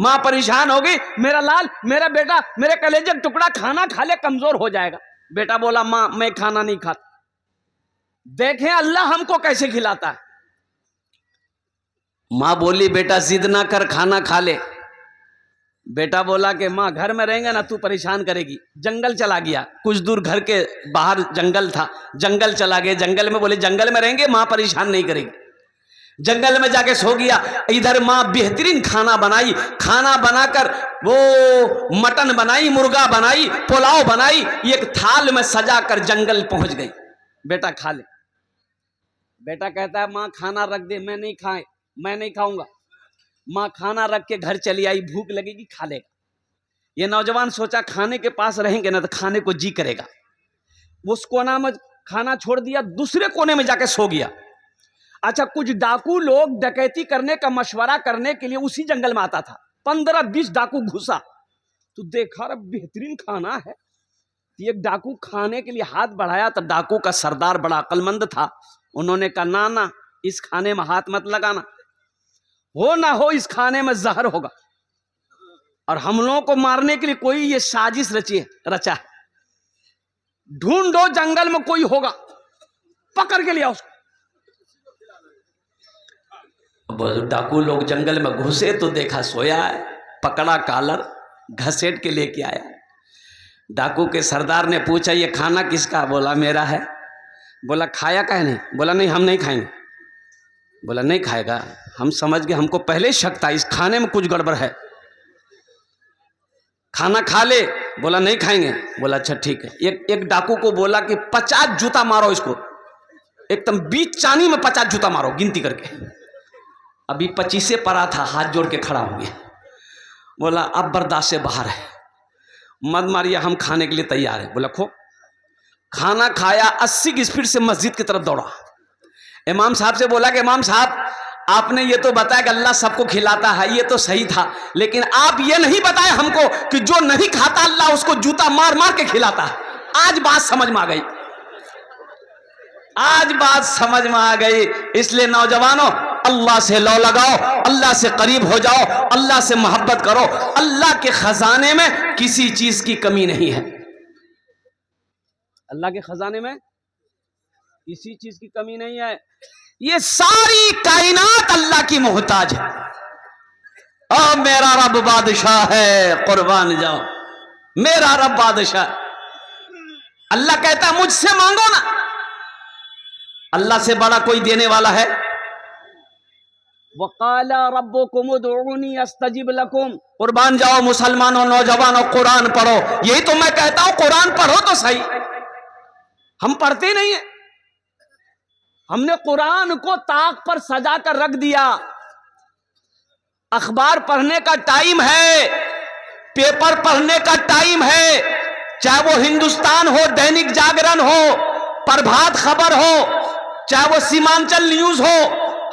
माँ परेशान हो गई, मेरा लाल, मेरा बेटा, मेरे कलेजे का टुकड़ा खाना खा ले, कमजोर हो जाएगा। बेटा बोला माँ मैं खाना नहीं खाता। देखें अल्लाह हमको कैसे खिलाता है। माँ बोली बेटा जिद ना कर, खाना खा ले। बेटा बोला कि माँ घर में रहेंगे ना तू परेशान करेगी। जंगल चला गया, कुछ दूर घर के बाहर जंगल था, जंगल चला गया। जंगल में बोले जंगल में रहेंगे, माँ परेशान नहीं करेगी। जंगल में जाके सो गया। इधर माँ बेहतरीन खाना बनाई, खाना बनाकर वो मटन बनाई, मुर्गा बनाई, पुलाव बनाई, एक थाल में सजा कर जंगल पहुंच गई। बेटा खा ले। बेटा कहता है माँ खाना रख दे, मैं नहीं खाऊंगा। माँ खाना रख के घर चली आई, भूख लगेगी खा लेगा। ये नौजवान सोचा खाने के पास रहेंगे ना तो खाने को जी करेगा। उस कोना में खाना छोड़ दिया, दूसरे कोने में जाके सो गया। अच्छा, कुछ डाकू लोग डकैती करने का मशवरा करने के लिए उसी जंगल में आता था। 15-20 डाकू घुसा तो देखा रे बेहतरीन खाना है। एक डाकू खाने के लिए हाथ बढ़ाया तो डाकू का सरदार बड़ा अक्लमंद था। उन्होंने कहा ना इस खाने में हाथ मत लगाना, हो ना हो इस खाने में जहर होगा और हम लोगों को मारने के लिए कोई ये साजिश रचा है। ढूंढो जंगल में कोई होगा, पकड़ के लिया उसको। डाकू लोग जंगल में घुसे तो देखा सोया है, पकड़ा, कॉलर घसेट के लेके आया। डाकू के सरदार ने पूछा ये खाना किसका? बोला मेरा है। बोला खाया काहे नहीं? बोला नहीं हम नहीं खाएंगे। बोला नहीं खाएगा? हम समझ गए, हमको पहले शक था इस खाने में कुछ गड़बड़ है, खाना खा ले। बोला नहीं खाएंगे। बोला अच्छा ठीक है। एक डाकू को बोला कि 50 जूता मारो इसको, एकदम बीच चानी में 50 जूता मारो गिनती करके। अभी 25 परा था, हाथ जोड़ के खड़ा हो गया। बोला अब बर्दाश्त से बाहर है, मत मारिए, हम खाने के लिए तैयार है। बोला खो। खाना खाया, 80 की स्पीड से मस्जिद की तरफ दौड़ा। इमाम साहब से बोला कि इमाम साहब आपने ये तो बताया कि अल्लाह सबको खिलाता है, ये तो सही था, लेकिन आप ये नहीं बताए हमको कि जो नहीं खाता अल्लाह उसको जूता मार मार के खिलाता है। आज बात समझ में आ गई, आज बात समझ में आ गई। इसलिए नौजवानों अल्लाह से लौ लगाओ, अल्लाह से करीब हो जाओ, अल्लाह से मोहब्बत करो। अल्लाह के खजाने में किसी चीज की कमी नहीं है। अल्लाह के खजाने में किसी चीज की कमी नहीं है। ये सारी कायनात अल्लाह की मोहताज है। और मेरा रब बादशाह है, कुर्बान जाओ, मेरा रब बादशाह। अल्लाह कहता है मुझसे मांगो ना, अल्लाह से बड़ा कोई देने वाला है। वक़ाला रब्बुकुम उदऊनी अस्तजिब लकुम। कुर्बान जाओ मुसलमानों, नौजवानों, कुरान पढ़ो। यही तो मैं कहता हूं, कुरान पढ़ो तो सही। हम पढ़ते नहीं है। हमने कुरान को ताक पर सजा कर रख दिया। अखबार पढ़ने का टाइम है, पेपर पढ़ने का टाइम है, चाहे वो हिंदुस्तान हो, दैनिक जागरण हो, प्रभात खबर हो, चाहे वो सीमांचल न्यूज हो,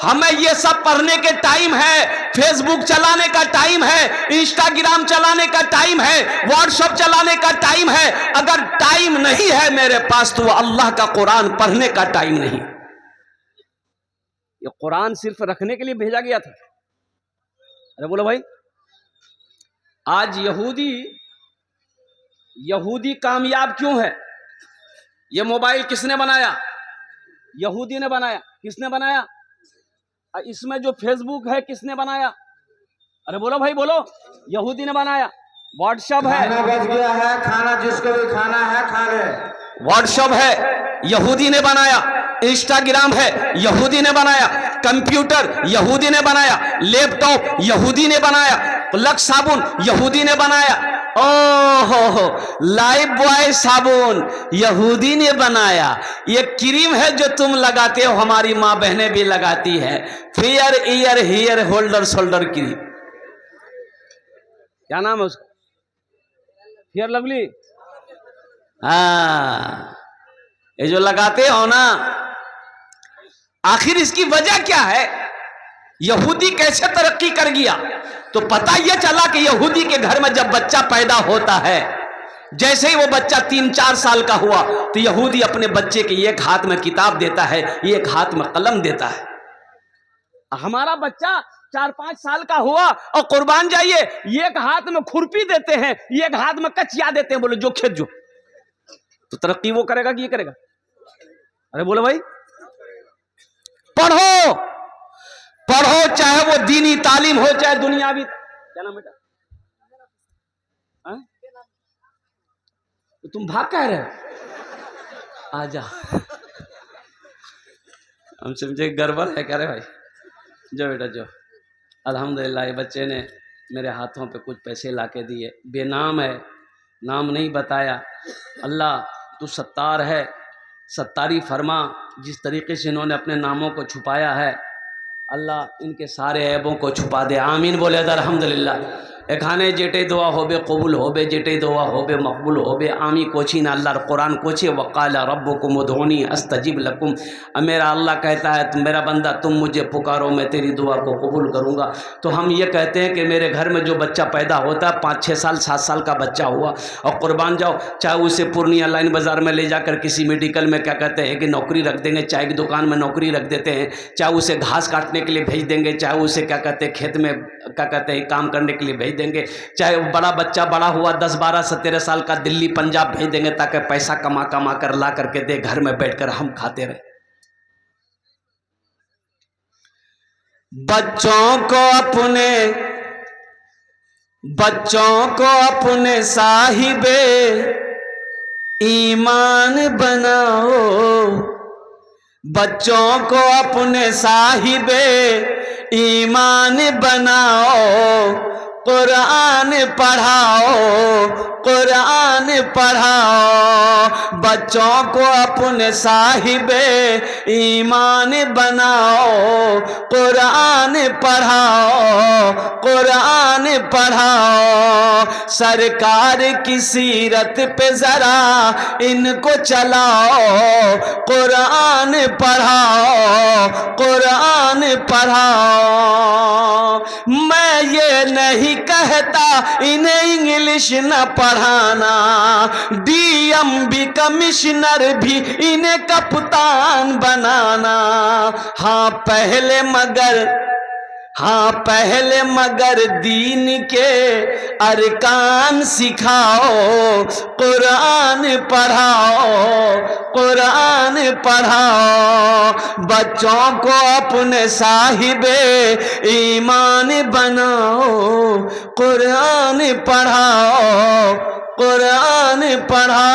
हमें ये सब पढ़ने के टाइम है, फेसबुक चलाने का टाइम है, इंस्टाग्राम चलाने का टाइम है, व्हाट्सएप चलाने का टाइम है। अगर टाइम नहीं है मेरे पास तो अल्लाह का कुरान पढ़ने का टाइम नहीं। ये कुरान सिर्फ रखने के लिए भेजा गया था। अरे बोलो भाई, आज यहूदी कामयाब क्यों है? ये मोबाइल किसने बनाया? यहूदी ने बनाया। किसने बनाया? इसमें जो फेसबुक है किसने बनाया? अरे बोलो भाई बोलो, यहूदी ने बनाया। व्हाट्सएप है, खाना बच गया है, खाना जिसको भी खाना है खा ले। व्हाट्सएप है, यहूदी ने बनाया। इंस्टाग्राम है, यहूदी ने बनाया। कंप्यूटर यहूदी ने बनाया। लैपटॉप यहूदी ने बनाया। लक्स साबुन यहूदी ने बनाया। ओहो, लाइफ बॉय साबुन यहूदी ने बनाया। ये क्रीम है जो तुम लगाते हो, हमारी माँ बहनें भी लगाती है, fair ear hair holder shoulder cream. क्या नाम है उसका? Fair Lovely. हाँ, ये जो लगाते हो ना, आखिर इसकी वजह क्या है? यहूदी कैसे तरक्की कर गया? तो पता यह चला कि यहूदी के घर में जब बच्चा पैदा होता है, जैसे ही वो बच्चा 3-4 साल का हुआ तो यहूदी अपने बच्चे के एक हाथ में किताब देता है, एक हाथ में कलम देता है। हमारा बच्चा 4-5 साल का हुआ और कुर्बान जाइए, एक हाथ में खुरपी देते हैं, एक हाथ में कचिया देते हैं, बोले जो खेत जो। तो तरक्की वो करेगा कि ये करेगा? अरे बोलो भाई, पढ़ो पढ़ो, चाहे वो दीनी तालीम हो चाहे दुनियावी। क्या नाम बेटा? तो तुम भाग कह रहे हो? आजा, हम समझे गड़बड़ है। कह रहे भाई जो बेटा जो। अल्हम्दुलिल्लाह ये बच्चे ने मेरे हाथों पे कुछ पैसे लाके दिए। बेनाम है, नाम नहीं बताया। अल्लाह तू सत्तार है, सत्तारी फरमा। जिस तरीके से इन्होंने अपने नामों को छुपाया है, अल्लाह इनके सारे ऐबों को छुपा दे। आमीन बोले अल्हम्दुलिल्लाह। एखाने जेटे दुआ होबे कबूल होबे, जेटे दुआ होबे मकबूल होबे। आमी कोची ना अल्लाह कुरान कोचे वक़ाल रब्बुकुम उदऊनी अस्तजिब लकुम। मेरा अल्लाह कहता है तुम मेरा बंदा तुम मुझे पुकारो, मैं तेरी दुआ को कबूल करूँगा। तो हम ये कहते हैं कि मेरे घर में जो बच्चा पैदा होता है, 5-6 साल 7 साल का बच्चा हुआ और कुर्बान जाओ, चाहे उसे पूर्णिया लाइन बाज़ार में ले जाकर किसी मेडिकल में क्या कहते हैं कि नौकरी रख देंगे, चाय की दुकान में नौकरी रख देते हैं, चाहे उसे घास काटने के लिए भेज देंगे, चाहे उसे क्या कहते हैं खेत में क्या कहते हैं काम करने के लिए भेज देंगे, चाहे बड़ा बच्चा बड़ा हुआ 10, 12, 17 साल का दिल्ली पंजाब भेज देंगे ताकि पैसा कमा कमा कर ला करके दे, घर में बैठकर हम खाते रहे। बच्चों को अपने साहिबे ईमान बनाओ, बच्चों को अपने साहिबे ईमान बनाओ, कुरान पढ़ाओ, कुरान पढ़ाओ। बच्चों को अपने साहिबे ईमान बनाओ, कुरान पढ़ाओ, कुरान पढ़ाओ। सरकार की सीरत पे जरा इनको चलाओ, कुरान पढ़ाओ, कुरान पढ़ाओ। मैं ये नहीं कहता इन्हें इंग्लिश न पढ़ाना, डीएमबी कमिश्नर भी इन्हें कप्तान बनाना। हाँ पहले मगर दीन के अरकान सिखाओ, कुरान पढ़ाओ, कुरान पढ़ाओ। बच्चों को अपने साहिबे ईमान बनाओ, कुरान पढ़ाओ, कुरान पढ़ाओ।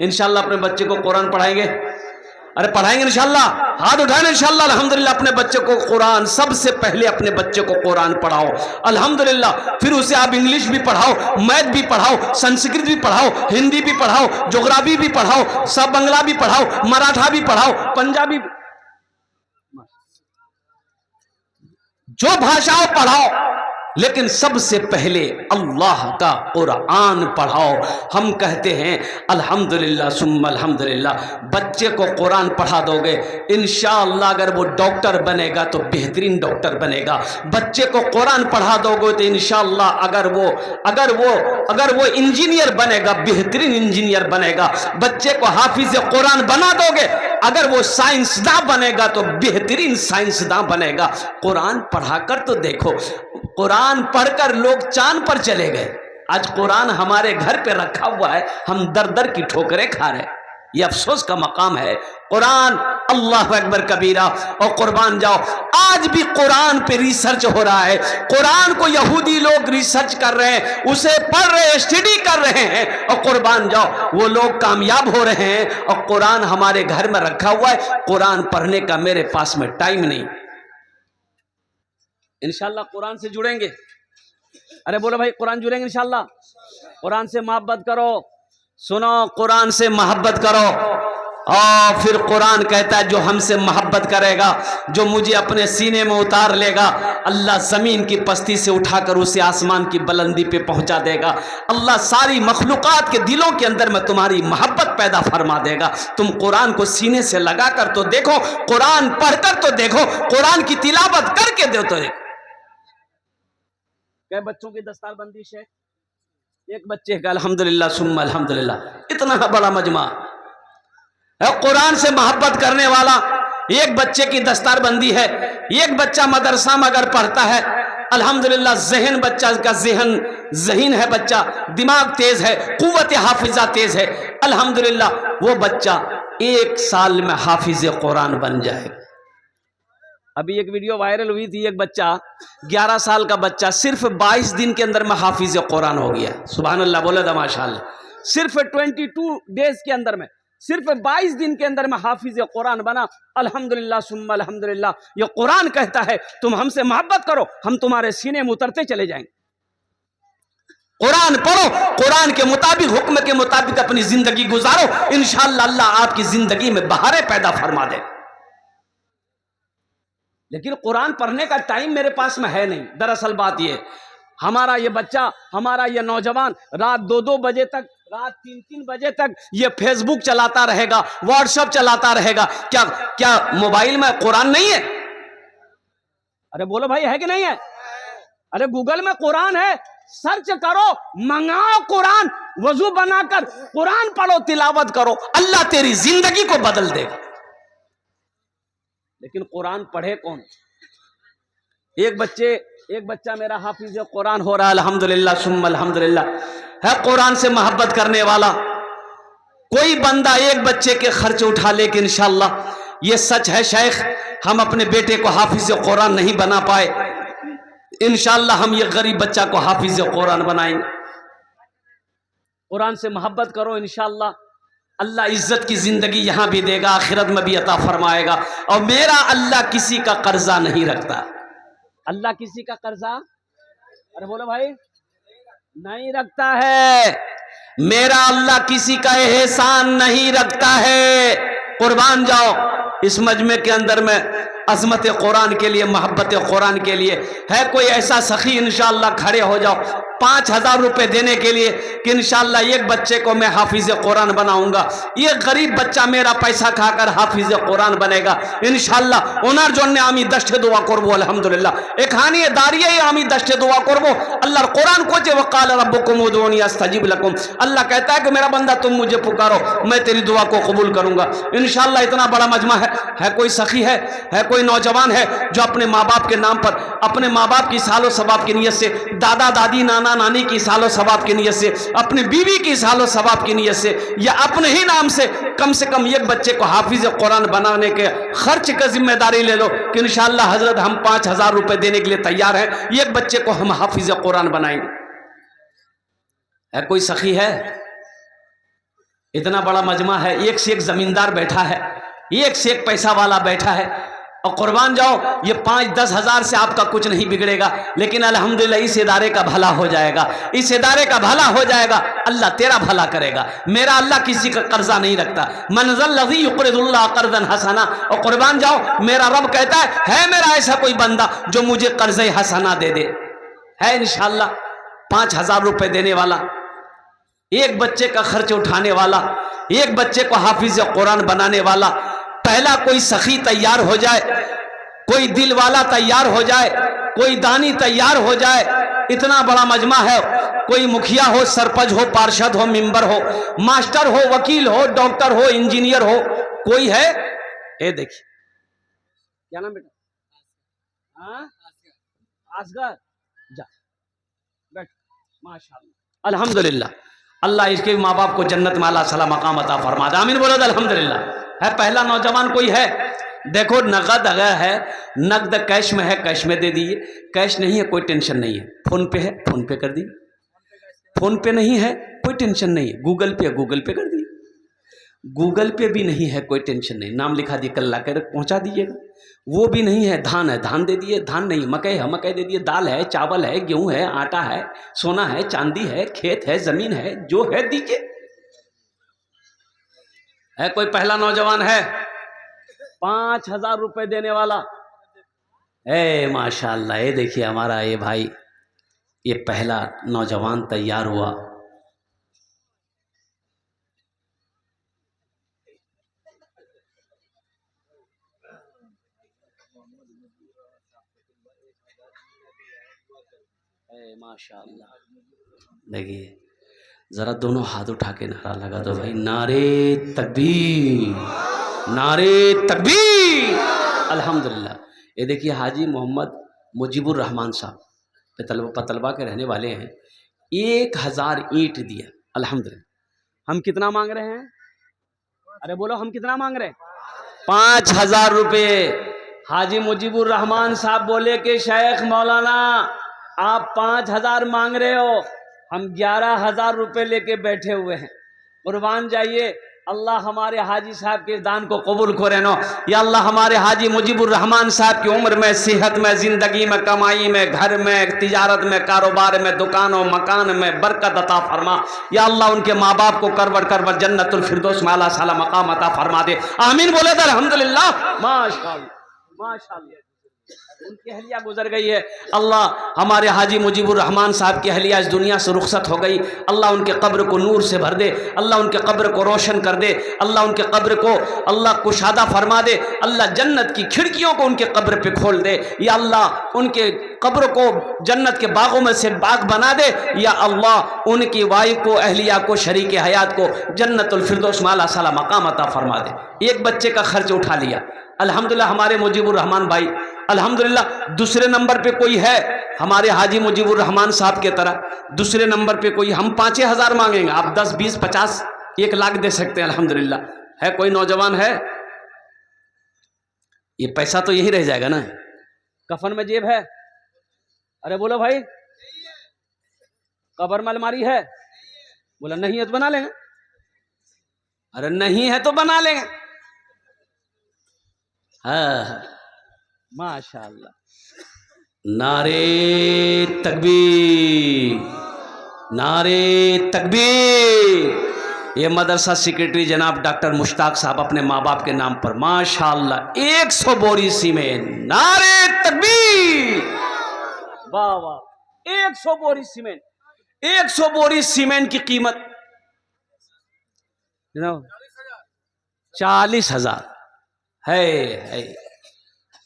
इंशाल्लाह अपने बच्चे को कुरान पढ़ाएंगे। अरे पढ़ाएंगे इंशाल्लाह, हाथ उठाएं इंशाल्लाह। अल्हम्दुलिल्लाह अपने बच्चे को कुरान, सबसे पहले अपने बच्चे को कुरान पढ़ाओ अल्हम्दुलिल्लाह। फिर उसे आप इंग्लिश भी पढ़ाओ, मैथ भी पढ़ाओ, संस्कृत भी पढ़ाओ, हिंदी भी पढ़ाओ, ज्योग्राफी भी पढ़ाओ, सब बंगला भी पढ़ाओ, मराठा भी पढ़ाओ, पंजाबी, जो भाषाओं पढ़ाओ, लेकिन सबसे पहले अल्लाह का कुरान पढ़ाओ। हम कहते हैं अल्हम्दुलिल्लाह सुम्मा अल्हम्दुलिल्लाह। बच्चे को कुरान पढ़ा दोगे, इंशाअल्लाह अगर वो डॉक्टर बनेगा तो बेहतरीन डॉक्टर बनेगा। बच्चे को कुरान पढ़ा दोगे तो इंशाअल्लाह अगर वो इंजीनियर बनेगा, बेहतरीन इंजीनियर बनेगा। बच्चे को हाफिज कुरान बना दोगे, अगर वो साइंसदान बनेगा तो बेहतरीन साइंसदान बनेगा। कुरान पढ़ाकर तो देखो, कुरान पढ़कर लोग चांद पर चले गए। आज कुरान हमारे घर पे रखा हुआ है, हम दर दर की ठोकरें खा रहे हैं। ये अफसोस का मकाम है। कुरान अल्लाह अकबर कबीरा। और कुर्बान जाओ, आज भी कुरान पे रिसर्च हो रहा है। कुरान को यहूदी लोग रिसर्च कर रहे हैं, उसे पढ़ रहे हैं, स्टडी कर रहे हैं, और कुर्बान जाओ वो लोग कामयाब हो रहे हैं। और कुरान हमारे घर में रखा हुआ है, कुरान पढ़ने का मेरे पास में टाइम नहीं। इंशाल्लाह कुरान से जुड़ेंगे। अरे बोलो भाई, कुरान जुड़ेंगे इंशाल्लाह। कुरान से मोहब्बत करो। सुनो, कुरान से मोहब्बत करो। और फिर कुरान कहता है जो हमसे मोहब्बत करेगा, जो मुझे अपने सीने में उतार लेगा, अल्लाह ज़मीन की पस्ती से उठाकर उसे आसमान की बुलंदी पे पहुंचा देगा। अल्लाह सारी मखलूक़ात के दिलों के अंदर में तुम्हारी मोहब्बत पैदा फरमा देगा। तुम कुरान को सीने से लगा कर तो देखो, कुरान पढ़कर तो देखो, कुरान की तिलावत करके दो तो देखो। क्या बच्चों की दस्तारबंदी है? एक बच्चे का अल्हम्दुलिल्लाह सुम्मा अल्हम्दुलिल्लाह। इतना बड़ा मजमा है कुरान से मोहब्बत करने वाला। एक बच्चे की दस्तारबंदी है। एक बच्चा मदरसा में अगर पढ़ता है, अल्हम्दुलिल्लाह जहन बच्चा का जहीन है, बच्चा दिमाग तेज है, कुव्वत हाफिजा तेज है, अल्हम्दुलिल्लाह वो बच्चा 1 साल में हाफिज कुरान बन जाएगा। अभी एक वीडियो वायरल हुई थी, एक बच्चा 11 साल का बच्चा सिर्फ 22 दिन के अंदर में हाफिज कुरान हो गया। सुभान अल्लाह, बोले दा माशाअल्लाह। सिर्फ 22 डेज के अंदर में, सिर्फ 22 दिन के अंदर में हाफिज कुरान बना। अल्हम्दुलिल्लाह सुम्मा अल्हम्दुलिल्लाह। ये कुरान कहता है तुम हमसे मोहब्बत करो, हम तुम्हारे सीने में उतरते चले जाएंगे। कुरान पढ़ो, कुरान के मुताबिक, हुक्म के मुताबिक अपनी जिंदगी गुजारो, इंशाअल्लाह अल्लाह आपकी जिंदगी में बहारें पैदा फरमा दे। लेकिन कुरान पढ़ने का टाइम मेरे पास में है नहीं। दरअसल बात ये, हमारा ये बच्चा, हमारा ये नौजवान रात 2-2 बजे तक, रात 3-3 बजे तक ये फेसबुक चलाता रहेगा, व्हाट्सएप चलाता रहेगा। क्या मोबाइल में कुरान नहीं है? अरे बोलो भाई, है कि नहीं है? अरे गूगल में कुरान है, सर्च करो, मंगाओ कुरान, वजू बनाकर कुरान पढ़ो, तिलावत करो, अल्लाह तेरी जिंदगी को बदल देगा। लेकिन कुरान पढ़े कौन? एक बच्चा मेरा हाफिज कुरान हो रहा है, अल्हम्दुलिल्लाह सुम्मा अल्हम्दुलिल्लाह, है कुरान से मोहब्बत करने वाला। कोई बंदा एक बच्चे के खर्च उठा ले कि इंशाअल्लाह ये सच है शेख, हम अपने बेटे को हाफिज कुरान नहीं बना पाए, इंशाअल्लाह हम ये गरीब बच्चा को हाफिज कुरान बनाएंगे। कुरान से मोहब्बत करो, इंशाअल्लाह अल्लाह इज्जत की जिंदगी यहां भी देगा, आखिरत में भी अता फरमाएगा। और मेरा अल्लाह किसी का कर्जा नहीं रखता। अल्लाह किसी का कर्जा, अरे बोलो भाई, नहीं रखता है। मेरा अल्लाह किसी का एहसान नहीं रखता है। कुर्बान जाओ, इस मजमे के अंदर में अजमत कुरान के लिए, मोहब्बत कुरान के लिए है कोई ऐसा सखी, इंशाअल्लाह खड़े हो जाओ 5000 रुपए देने के लिए कि इंशाअल्लाह एक बच्चे को मैं हाफिज कुरान बनाऊंगा, ये गरीब बच्चा मेरा पैसा खाकर हाफिज कुरान बनेगा इंशाअल्लाह। ओनार जन्ने आमी 10 दुआ करबो अल्हम्दुलिल्लाह। एखानी दारिये आमी 10 दुआ करबो। अल्लाह कुरान को जे वकाल रब्बुकुम उदूनी अस्तजिब लकुम, अल्लाह कहता है कि मेरा बंदा तुम मुझे पुकारो, मैं तेरी दुआ को कबूल करूंगा इंशाअल्लाह। इतना बड़ा मजमा है कोई सखी है कोई नौजवान है जो अपने माँ बाप के नाम पर, अपने माँ बाप की सालो सवाब की नीयत से, दादा दादी नाना नानी की सालो सवाब की नीयत से, अपनी बीवी की सालो सवाब की नीयत से, या अपने ही नाम से कम एक बच्चे को हाफिज कुरान बनाने के खर्च का जिम्मेदारी ले लो कि इंशाअल्लाह हजरत हम 5000 रुपए देने के लिए तैयार हैं, एक बच्चे को हम हाफिज कुरान बनाएंगे। है कोई सखी है? इतना बड़ा मजमा है, एक से एक जमींदार बैठा है, एक से एक पैसा वाला बैठा है। और कुर्बान जाओ, ये 5-10 हज़ार से आपका कुछ नहीं बिगड़ेगा, लेकिन अल्हम्दुलिल्लाह इस इदारे का भला हो जाएगा, इस इदारे का भला हो जाएगा, अल्लाह तेरा भला करेगा। मेरा अल्लाह किसी का कर्जा नहीं रखता। मनज़ल्लज़ी युक़रिदुल्लाह क़र्ज़न हसना। और कुर्बान जाओ, मेरा रब कहता है मेरा ऐसा कोई बंदा जो मुझे कर्ज़े हसना दे दे। है इंशाल्लाह 5,000 रुपए देने वाला, एक बच्चे का खर्च उठाने वाला, एक बच्चे को हाफिज कुरान बनाने वाला, पहला कोई सखी तैयार हो जाए, कोई दिल वाला तैयार हो जाए, कोई दानी तैयार हो जाए, इतना बड़ा मजमा है। कोई मुखिया हो, सरपंच हो, पार्षद हो, मेंबर हो, मास्टर हो, वकील हो, डॉक्टर हो, इंजीनियर हो, कोई है? ये देखिए, क्या नाम बेटा? हाँ, असगर, जा बैठ। माशाअल्लाह, अल्हम्दुलिल्लाह, अल्लाह इसके माँ बाप को जन्नत में अल्लाह सला मकाम अता फरमा दे। आमीन बोलो अल्हम्दुलिल्लाह। है पहला नौजवान कोई है? देखो नगद अगर है, नगद कैश में है, कैश में दे दीजिए, कैश नहीं है कोई टेंशन नहीं है, फोन पे है फोन पे कर दीजिए, फोन पे नहीं है कोई टेंशन नहीं है, गूगल पे गूगल पे कर दीजिए, गूगल पे भी नहीं है कोई टेंशन नहीं, नाम लिखा दिए कल ला कर पहुंचा दीजिएगा। वो भी नहीं है, धान है धान दे दिए, धान नहीं मकई है मकई दे दिए, दाल है चावल है गेहूं है आटा है सोना है चांदी है खेत है जमीन है, जो है दीजिए। है कोई पहला नौजवान है 5,000 रुपए देने वाला? माशाअल्लाह, ये देखिए हमारा ये भाई, ये पहला नौजवान तैयार हुआ। माशाअल्लाह, देखिए जरा दोनों हाथ उठा के नारा लगा दो भाई, नारे तकबीर, नारे तकबीर, अल्हम्दुलिल्लाह। ये देखिए हाजी मोहम्मद मुजीबुर रहमान साहब पतलबा के रहने वाले हैं, 1,000 ईंट दिया अल्हम्दुलिल्लाह। हम कितना मांग रहे हैं? अरे बोलो हम कितना मांग रहे हैं? 5,000 रुपये। हाजी मुजीबुर रहमान साहब बोले कि शेख मौलाना आप 5,000 मांग रहे हो, हम 11,000 रुपये लेके बैठे हुए हैं, कुर्बान जाइए। अल्लाह हमारे हाजी साहब के दान को कबूल करे नो, या अल्लाह हमारे हाजी मुजीबुर रहमान साहब की उम्र में, सेहत में, जिंदगी में, कमाई में, घर में, तिजारत में, कारोबार में, दुकानों मकान में बरकत अता फरमा। या अल्लाह उनके माँ बाप को करवट करवट जन्नतुल फिरदौस में आला साला मकाम अता फरमा दे। आमीन बोले तो अल्हम्दुलिल्लाह। माशाअल्लाह माशाअल्लाह, उनकी अहलिया गुजर गई है। अल्लाह हमारे हाजी मुजीबुर रहमान साहब की अहलिया इस दुनिया से रुखसत हो गई। अल्लाह उनके कब्र को नूर से भर दे, अल्लाह उनके कब्र को रोशन कर दे, अल्लाह उनके कब्र को अल्लाह कुशादा फरमा दे, अल्लाह जन्नत की खिड़कियों को उनके कब्र पे खोल दे, या अल्लाह उनके कब्र को जन्नत के बागों में से बाग बना दे, या अल्लाह उनकी वाइफ को, अहलिया को, शरीक हयात को जन्नतुल फिरदौस में आला साला मकाम अता फरमा दे। एक बच्चे का खर्च उठा लिया अल्हम्दुलिल्लाह हमारे मुजीबुर रहमान भाई, अल्हम्दुलिल्लाह। दूसरे नंबर पे कोई है हमारे हाजी मुजीबुर रहमान साहब के तरह? दूसरे नंबर पे कोई? हम 5,000 मांगेंगे, आप 10, 20, 50, 1 लाख दे सकते हैं अल्हम्दुलिल्लाह। है कोई नौजवान है? ये पैसा तो यही रह जाएगा ना, कफन में जेब है? अरे बोलो भाई, कब्र में अलमारी है? बोला नहीं है तो बना लेंगे। अरे नहीं है तो बना लेंगे। हाँ माशाअल्लाह, नारे तकबीर, नारे तकबीर। ये मदरसा सेक्रेटरी जनाब डॉक्टर मुश्ताक साहब अपने माँ बाप के नाम पर माशाअल्लाह 100 बोरी सीमेंट, नारे तकबीर, वाह वाह। 100 बोरी सीमेंट, 100 बोरी सीमेंट की कीमत 40,000 है।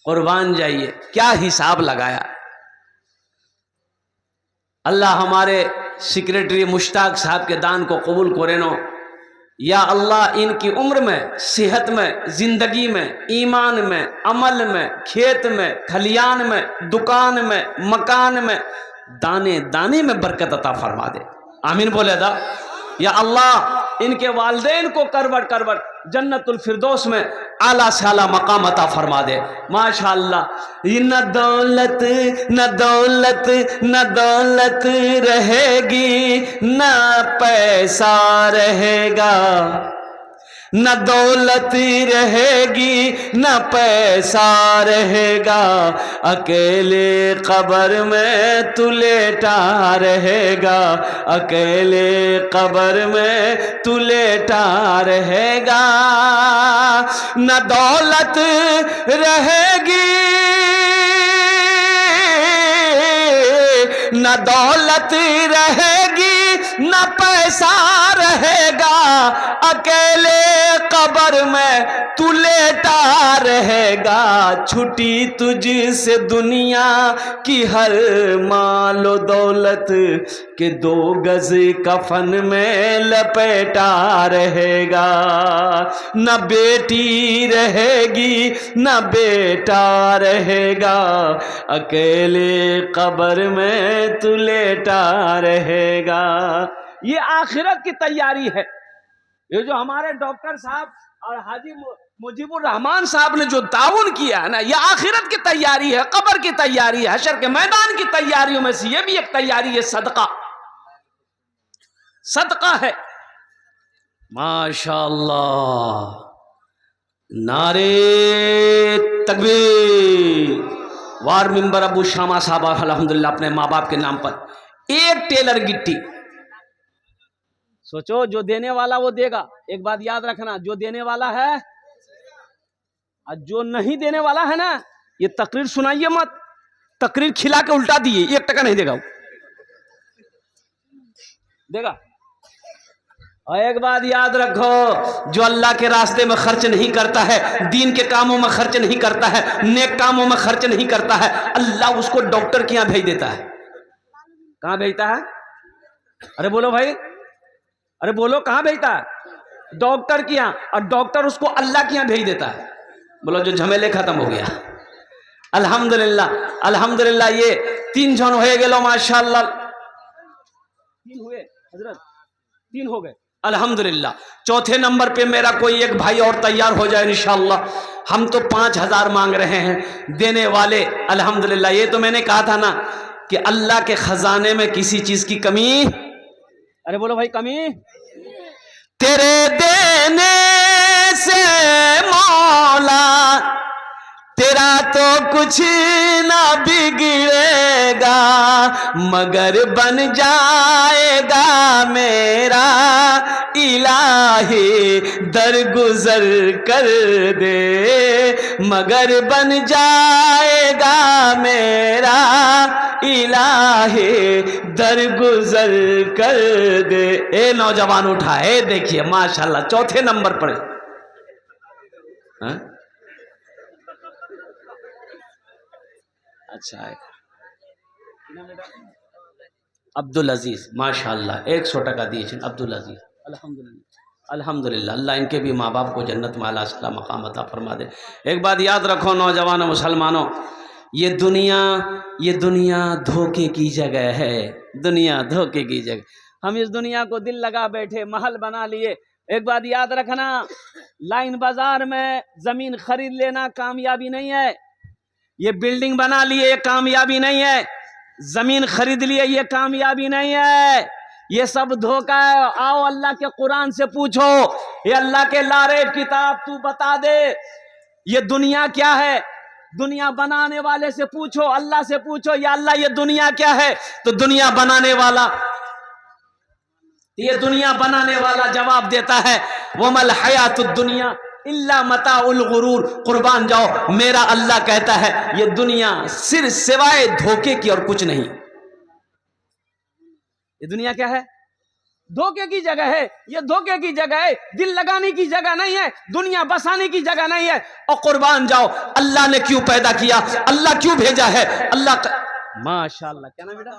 कुर्बान जाइए, क्या हिसाब लगाया। अल्लाह हमारे सेक्रेटरी मुश्ताक साहब के दान को कबूल करे नो, या अल्लाह इनकी उम्र में, सेहत में, जिंदगी में, ईमान में, अमल में, खेत में, खलियान में, दुकान में, मकान में, दाने दाने में बरकत अता फरमा दे। आमीन बोले दा। या अल्लाह इनके वालिदैन को करवट करवट जन्नतुल फिरदौस में आला से आला मकाम अता फरमा दे। माशाअल्लाह। न दौलत न दौलत न दौलत रहेगी, न पैसा रहेगा, न दौलत रहेगी न पैसा रहेगा, अकेले कब्र में तू लेटा रहेगा, अकेले कब्र में तू लेटा रहेगा। न दौलत रहेगी न दौलत रहेगी न पैसा रहेगा, अकेले कब्र में तू लेटा रहेगा। छुटी तुझसे दुनिया की हर मालो दौलत के 2 गज कफन में लपेटा रहेगा। न बेटी रहेगी न बेटा रहेगा, अकेले कब्र में तू लेटा रहेगा। ये आखिरत की तैयारी है। ये जो हमारे डॉक्टर साहब और हाजी मुजीबुर रहमान साहब ने जो ताउन किया है ना, ये आखिरत की तैयारी है, कब्र की तैयारी है, हशर के मैदान की तैयारियों में से ये भी एक तैयारी है। सदका सदका है। माशाअल्लाह, नारे तकबीर। वार मिंबर अबू शामा साहब अल्हम्दुलिल्लाह अपने माँ बाप के नाम पर 1 टेलर गिट्टी। सोचो, जो देने वाला वो देगा। एक बात याद रखना, जो देने वाला है और जो नहीं देने वाला है ना, ये तकरीर सुनाइए मत। तकरीर खिला के उल्टा दिए, 1 टका नहीं देगा वो। देगा। और एक बात याद रखो, जो अल्लाह के रास्ते में खर्च नहीं करता है, दीन के कामों में खर्च नहीं करता है, नेक कामों में खर्च नहीं करता है, अल्लाह उसको डॉक्टर के यहाँ भेज देता है। कहाँ भेजता है? अरे बोलो भाई, अरे बोलो, कहाँ भेजता है? डॉक्टर के यहाँ। और डॉक्टर उसको अल्लाह के यहाँ भेज देता है। बोलो, जो झमेले खत्म हो गया। अल्हम्दुलिल्लाह, अल्हम्दुलिल्लाह। ये 3 जन हो गए माशाअल्लाह। 3 हुए हजरत, 3 हो गए अल्हम्दुलिल्लाह। चौथे नंबर पे मेरा कोई एक भाई और तैयार हो जाए इंशाअल्लाह। हम तो 5000 मांग रहे हैं देने वाले अल्हम्दुलिल्लाह। ये तो मैंने कहा था ना कि अल्लाह के खजाने में किसी चीज की कमी, अरे बोलो भाई, कमी तेरे देने से मौला तेरा तो कुछ ना बिगड़ेगा, मगर बन जाएगा मेरा इलाही दरगुजर कर दे, मगर बन जाएगा मेरा इलाही दरगुजर कर दे। ए नौजवान उठा है, देखिए माशाल्लाह 4थे नंबर पर। हाँ? अच्छा है। अब्दुल अजीज माशाल्लाह 100 टका दिए अब्दुल अजीज। अल्हम्दुलिल्लाह, अल्हम्दुलिल्लाह। अल्लाह इनके भी माँ बाप को जन्नत में आला सला मकाम अता फरमा दे। एक बात याद रखो नौजवानों मुसलमानों, ये दुनिया धोखे की जगह है। दुनिया धोखे की जगह। हम इस दुनिया को दिल लगा बैठे, महल बना लिए। एक बात याद रखना, लाइन बाजार में जमीन खरीद लेना कामयाबी नहीं है। ये बिल्डिंग बना लिए ये कामयाबी नहीं है। जमीन खरीद लिए ये कामयाबी नहीं है। ये सब धोखा है। आओ अल्लाह के कुरान से पूछो, ये अल्लाह के लारे किताब तू बता दे, ये दुनिया क्या है। दुनिया बनाने वाले से पूछो, अल्लाह से पूछो, या अल्लाह ये दुनिया क्या है। तो दुनिया बनाने वाला जवाब देता है, वमल हयातुद दुनिया इल्ला मताउल गुरूर। कुर्बान जाओ, मेरा अल्लाह कहता है ये दुनिया सिर्फ सिवाय धोखे की और कुछ नहीं। ये दुनिया क्या है? धोखे की जगह है। ये धोखे की जगह है, दिल लगाने की जगह नहीं है, दुनिया बसाने की जगह नहीं है। और कुर्बान जाओ, अल्लाह ने क्यों पैदा किया, अल्लाह क्यों भेजा है, माशाअल्लाह। क्या नाम बेटा?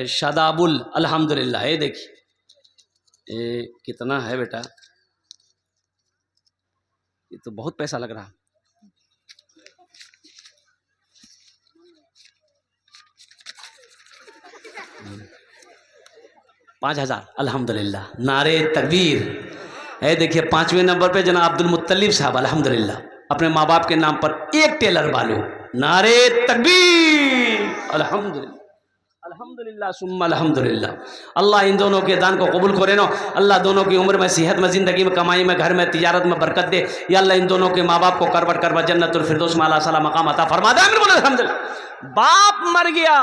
शादाबुल। अल्हम्दुलिल्लाह। ये देखिए ये कितना है बेटा, ये तो बहुत पैसा लग रहा। $5000। अल्हम्दुलिल्लाह। नारे तकबीर। है देखिए 5वें नंबर पे जनाब अब्दुल मुत्तलिब साहब अल्हम्दुलिल्लाह अपने माँ बाप के नाम पर 1 टेलर वाले। नारे तकबीर। अल्हम्दुलिल्लाह, अल्हम्दुलिल्लाह सुम्मा अल्हम्दुलिल्लाह। अल्लाह इन दोनों के दान को कबूल करे नो। अल्लाह दोनों की उम्र में, सेहत में, जिंदगी में, कमाई में, घर में, तिजारत में बरकत दे। या अल्लाह इन दोनों के माँ बाप को करबट करबा जन्नतुल फिरदौस में आला सला मकाम अता फरमा दे। आमीन बोलो अल्हम्दुलिल्लाह। बाप मर गया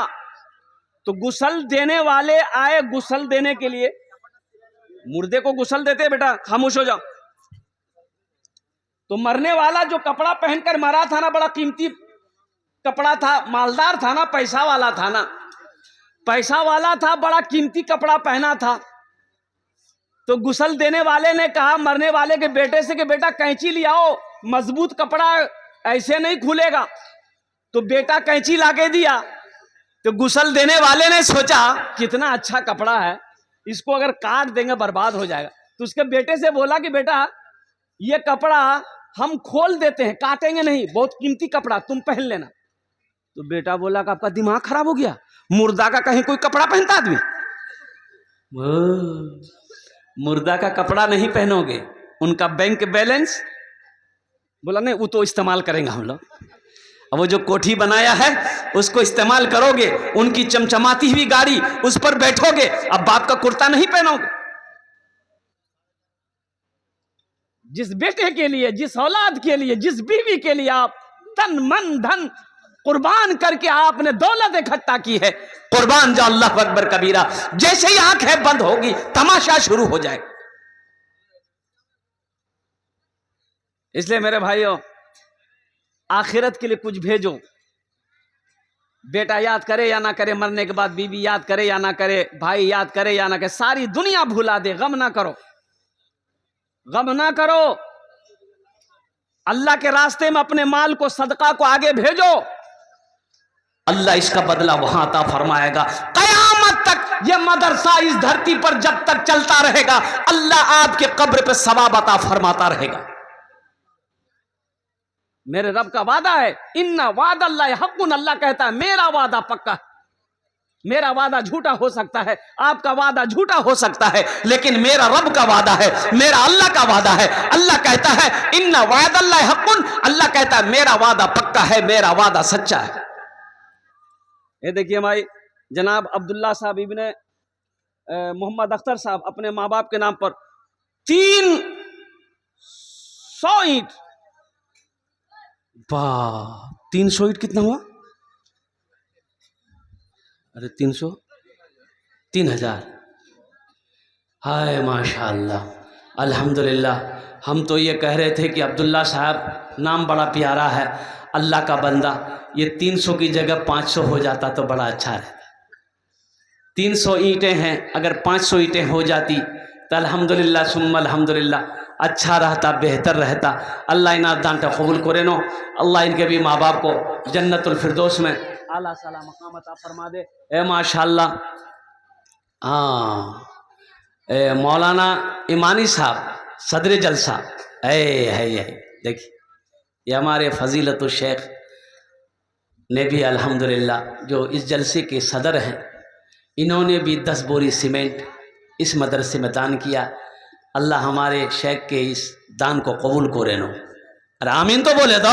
तो गुसल देने वाले आए गुसल देने के लिए। मुर्दे को गुसल देते बेटा, खामोश हो जाओ। तो मरने वाला जो कपड़ा पहनकर मरा था ना, बड़ा कीमती कपड़ा था, मालदार था ना, पैसा वाला था ना, पैसा वाला था, बड़ा कीमती कपड़ा पहना था। तो गुसल देने वाले ने कहा मरने वाले के बेटे से कि बेटा कैंची ले आओ, मजबूत कपड़ा ऐसे नहीं खुलेगा। तो बेटा कैंची लाके दिया। तो गुसल देने वाले ने सोचा कितना अच्छा कपड़ा है, इसको अगर काट देंगे बर्बाद हो जाएगा। तो उसके बेटे से बोला कि बेटा ये कपड़ा हम खोल देते हैं, काटेंगे नहीं, बहुत कीमती कपड़ा, तुम पहन लेना। तो बेटा बोला कि आपका दिमाग खराब हो गया, मुर्दा का कहीं कोई कपड़ा पहनता आदमी? मुर्दा का कपड़ा नहीं पहनोगे, उनका बैंक बैलेंस। बोला नहीं, वो तो इस्तेमाल करेंगे हम लोग। अब वो जो कोठी बनाया है उसको इस्तेमाल करोगे, उनकी चमचमाती हुई गाड़ी, उस पर बैठोगे, अब बाप का कुर्ता नहीं पहनोगे। जिस बेटे के लिए, जिस औलाद के लिए, जिस बीवी के लिए आप तन मन धन कुर्बान करके आपने दौलत इकट्ठा की है, कुर्बान जाओ अल्लाह अकबर कबीरा, जैसे ही आंखें बंद होगी तमाशा शुरू हो जाए। इसलिए मेरे भाइयों, आखिरत के लिए कुछ भेजो। बेटा याद करे या ना करे, मरने के बाद बीवी याद करे या ना करे, भाई याद करे या ना करे, सारी दुनिया भुला दे, गम ना करो, गम ना करो। अल्लाह के रास्ते में अपने माल को, सदका को आगे भेजो, अल्लाह इसका बदला वहां अता फरमाएगा। कयामत तक यह मदरसा इस धरती पर जब तक चलता रहेगा, अल्लाह आपके कब्र पे सवाब अता फरमाता रहेगा। मेरे रब का वादा है, इन्ना वादा अल्लाह हक़्क़ुन, अल्लाह कहता है मेरा वादा पक्का है। मेरा वादा झूठा हो सकता है, आपका वादा झूठा हो सकता है, लेकिन मेरा रब का वादा है, मेरा अल्लाह का वादा है। अल्लाह कहता है इन्ना वादा अल्लाह हक़्क़ुन, अल्लाह कहता है मेरा वादा पक्का है, मेरा वादा सच्चा है। ये देखिए भाई, जनाब अब्दुल्ला साहब इब्ने मोहम्मद अख्तर साहब अपने माँ बाप के नाम पर 300 ईंट, 300 ईंट कितना हुआ? अरे 300, 3000। हाय माशाअल्लाह, अल्हम्दुलिल्लाह। हम तो ये कह रहे थे कि अब्दुल्ला साहब नाम बड़ा प्यारा है, अल्लाह का बंदा, ये 300 की जगह 500 हो जाता तो बड़ा अच्छा रहता। 300 ईंटें हैं, अगर 500 ईंटें हो जाती तो अल्हम्दुलिल्लाह सुम्मा अल्हम्दुलिल्लाह, अच्छा रहता, बेहतर रहता। अल्लाह इना दानटा कबूल करे नो, अल्लाह इनके भी माँ बाप को जन्नतुल फिरदौस में आला साला मकाम अता फरमा दे। ए माशाअल्लाह। हाँ, मौलाना ईमानी साहब सदर जलसा, है देखिए, ये हमारे फजीलतुल शेख ने भी अल्हम्दुलिल्लाह जो इस जलसे के सदर हैं, इन्होंने भी 10 बोरी सीमेंट इस मदरसे में दान किया। अल्लाह हमारे शेख के इस दान को कबूल करे नो। अरे आमीन तो बोले दो।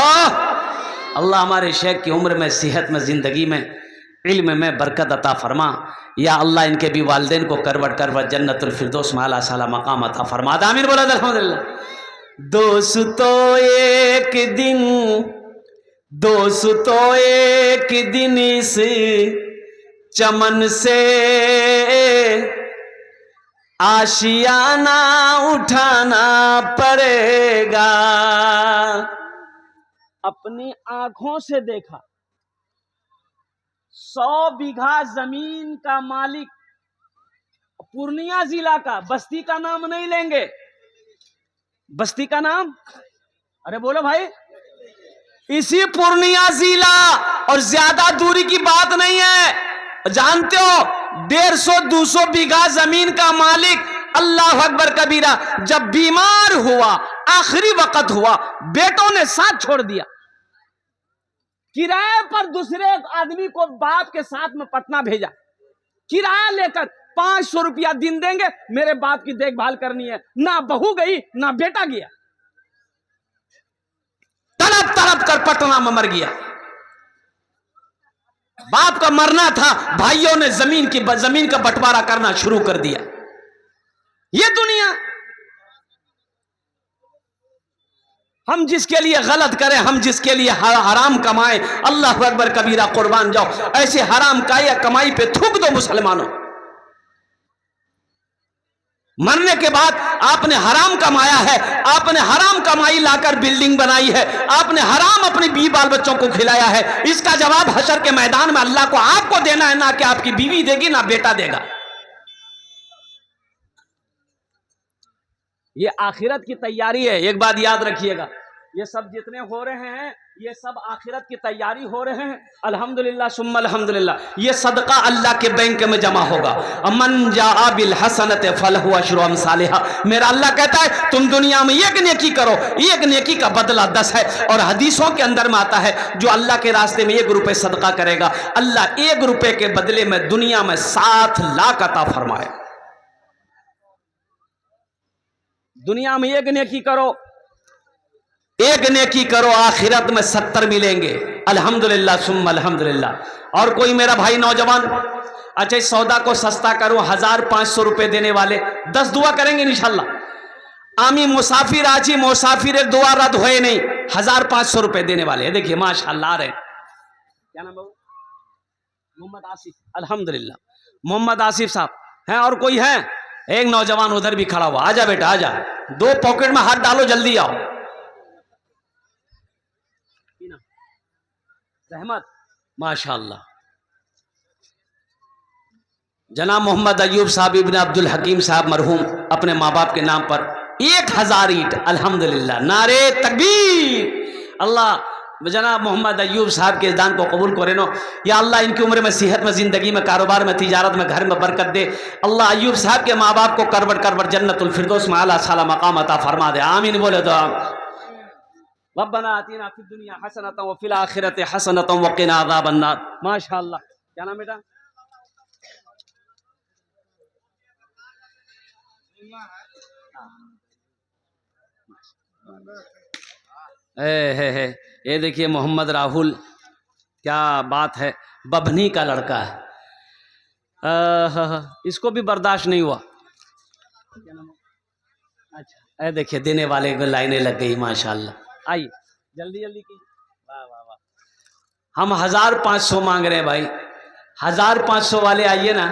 अल्लाह हमारे शेख की उम्र में, सेहत में, ज़िंदगी में, इल्म में बरकत अता फरमा। या अल्लाह इनके भी वालिदैन को करवट करवट जन्नतुल फिरदौस में आला साला मकाम अता फरमा। आमीन बोला अल्हम्दुलिल्लाह। दोस्तों एक दिन इस चमन से आशियाना उठाना पड़ेगा। अपनी आंखों से देखा 100 बीघा जमीन का मालिक, पूर्णिया जिला का, बस्ती का नाम नहीं लेंगे, बस्ती का नाम, अरे बोलो भाई, इसी पूर्णिया जिला, और ज्यादा दूरी की बात नहीं है। जानते हो 150-200 बीघा जमीन का मालिक, अल्लाह अकबर कबीरा, जब बीमार हुआ, आखिरी वक्त हुआ, बेटों ने साथ छोड़ दिया, किराए पर दूसरे आदमी को बाप के साथ में पटना भेजा, किराया लेकर 500 रुपया दिन देंगे, मेरे बाप की देखभाल करनी है। ना बहू गई ना बेटा गया, तड़प तड़प कर पटना में मर गया। बाप का मरना था, भाइयों ने जमीन का बंटवारा करना शुरू कर दिया। ये दुनिया, हम जिसके लिए गलत करें, हम जिसके लिए हराम कमाएं, अल्लाह अकबर कबीरा, कुर्बान जाओ, ऐसे हराम कमाई पे थूक दो मुसलमानों। मरने के बाद आपने हराम कमाया है, आपने हराम कमाई लाकर बिल्डिंग बनाई है, आपने हराम अपने बीवी बाल बच्चों को खिलाया है। इसका जवाब हशर के मैदान में अल्लाह को आपको देना है, ना कि आपकी बीवी देगी ना बेटा देगा। ये आखिरत की तैयारी है। एक बात याद रखिएगा, ये सब जितने हो रहे हैं ये सब आखिरत की तैयारी हो रहे हैं। अल्हम्दुलिल्लाह सुम्मा अल्हम्दुलिल्लाह। ये सदका अल्लाह के बैंक में जमा होगा। अमन जा बिल हसनत फलहु अशरु अमसालिहा। मेरा अल्लाह कहता है तुम दुनिया में एक नेकी करो, एक नेकी का बदला 10 है। और हदीसों के अंदर में आता है जो अल्लाह के रास्ते में 1 रुपए सदका करेगा, अल्लाह 1 रुपए के बदले में दुनिया में 7 लाख अता फरमाए। दुनिया में 1 नेकी करो, 1 नेकी करो, आखिरत में 70 मिलेंगे। अल्हम्दुलिल्लाह सुम्मा अल्हम्दुलिल्लाह। और कोई मेरा भाई नौजवान, अच्छा इस सौदा को सस्ता करूं, 1500 रुपए देने वाले 10 दुआ करेंगे इंशाल्लाह। आमी मुसाफिर आजी मुसाफिर दुआ रद्द होए नहीं, 1500 रुपए देने वाले। देखिए माशाल्लाह आ रहे हैं। क्या नाम बाबू? मोहम्मद आसिफ। अल्हम्दुलिल्लाह मोहम्मद आसिफ साहब हैं। और कोई है? एक नौजवान उधर भी खड़ा हुआ। आजा बेटा आजा, 2 पॉकेट में हाथ डालो, जल्दी आओ। रहमत माशाअल्लाह। जनाब मोहम्मद अयूब साहब इब्न अब्दुल हकीम साहब मरहूम अपने माँ बाप के नाम पर 1000 ईंट। अल्हम्दुलिल्लाह नारे तकबीर। अल्लाह जनाब मोहम्मद अयूब साहब के दान को कबूल करे नो। या अल्लाह इनकी उम्र में, सेहत में, जिंदगी में, कारोबार में, तिजारत में, घर में बरकत दे। अल्लाह अयूब साहब के माँ बाप को करवट करवट जन्नतुल फिरदौस में आला साला मकाम अता फरमा दे। आमीन बोले तो रब्बना आतीना फिद दुनिया हसनतन व फिल आखिरति हसनतन व क़िना अज़ाबन नार। माशाअल्लाह। क्या नाम बेटा? है ये देखिए मोहम्मद राहुल, क्या बात है, बभनी का लड़का है। इसको भी बर्दाश्त नहीं हुआ। क्या नाम? अच्छा देखिए देने वाले को लाइनें लग गई माशाअल्लाह। आइए जल्दी जल्दी कीजिए। वाह वाह वाह। हम 1500 मांग रहे हैं भाई, 1500 वाले आइए ना।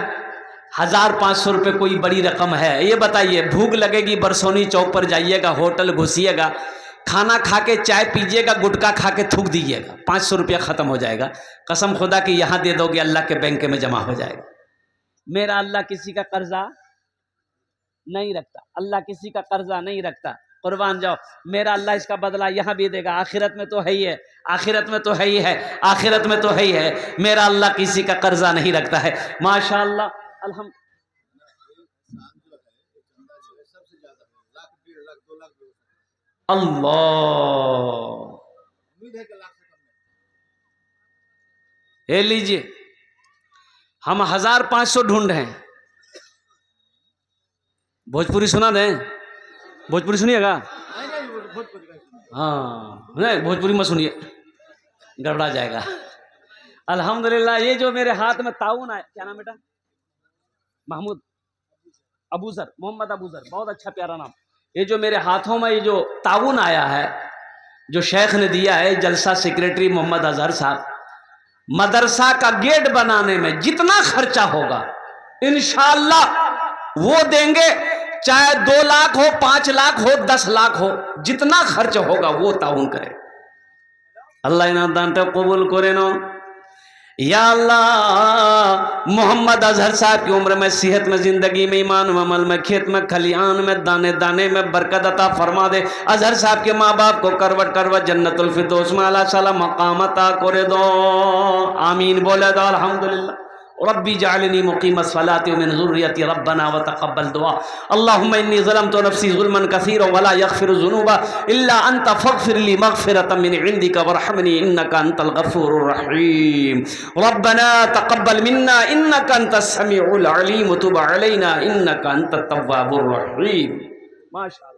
1500 रुपये कोई बड़ी रकम है? ये बताइए, भूख लगेगी बरसोनी चौक पर जाइएगा, होटल घुसिएगा, खाना खा के चाय पीजिएगा, गुटखा खा के थूक दीजिएगा, 500 रुपया ख़त्म हो जाएगा। कसम खुदा कि यहाँ दे दोगे अल्लाह के बैंक में जमा हो जाएगा। मेरा अल्लाह किसी का कर्जा नहीं रखता, अल्लाह किसी का कर्जा नहीं रखता। कुर्बान जाओ, मेरा अल्लाह इसका बदला यहाँ भी देगा, आखिरत में तो है ही है, आखिरत में तो है ही है, आखिरत में तो है ही है। मेरा अल्लाह किसी का कर्जा नहीं रखता है। माशाअल्लाह अल्हम्दुलिल्लाह। अल्लाह, ये लीजिए, हम 1500 ढूंढ रहे हैं। भोजपुरी सुना दें? भोजपुरी सुनिएगा? हाँ नहीं, भोजपुरी मत सुनिए, गड़बड़ा जाएगा। अल्हम्दुलिल्लाह। ये जो मेरे हाथ में ताउन आया, क्या नाम बेटा? महमूद अबूजर, मोहम्मद अबूजर, बहुत अच्छा प्यारा नाम। ये जो मेरे हाथों में ये जो ताउन आया है, जो शेख ने दिया है, जलसा सेक्रेटरी मोहम्मद अजहर साहब, मदरसा का गेट बनाने में जितना खर्चा होगा इंशाअल्लाह वो देंगे। चाहे 2 लाख हो, 5 लाख हो, 10 लाख हो, जितना खर्च होगा वो ताउन करे। अल्लाह इन्हें दानटा कबूल करे नो। या अल्लाह मोहम्मद अजहर साहब की उम्र में, सेहत में, जिंदगी में, ईमान में, अमल में, खेत में, खलियान में, दाने दाने में बरकत अता फरमा दे। अजहर साहब के माँ बाप को करवट करवट जन्नतुल फिरदौस में आला साला मकाम अता करे दो। आमीन बोले दो। अल्हम्दुलिल्लाह। रब्बी जाअलनी मुक़ीमस सलाति व मिन ज़ुर्रियती रब्बना व तक़ब्बल दुआ। अल्लाहुम्मा इन्नी ज़लमतु नफ़्सी ज़ुल्मन कसीरन व ला यग़फ़िरु ज़ुनूबा इल्ला अन्ता फ़ग़फ़िर ली मग़फ़िरतम मिन इंदिका वरहमनी इन्नका अंतल गफ़ूरुर रहीम। रब्बना तक़ब्बल मिन्ना इन्नका अंतस समीउल अलीम व तुब अलैना इन्नका अंतत तव्वाबुर रहीम। माशाअल्लाह।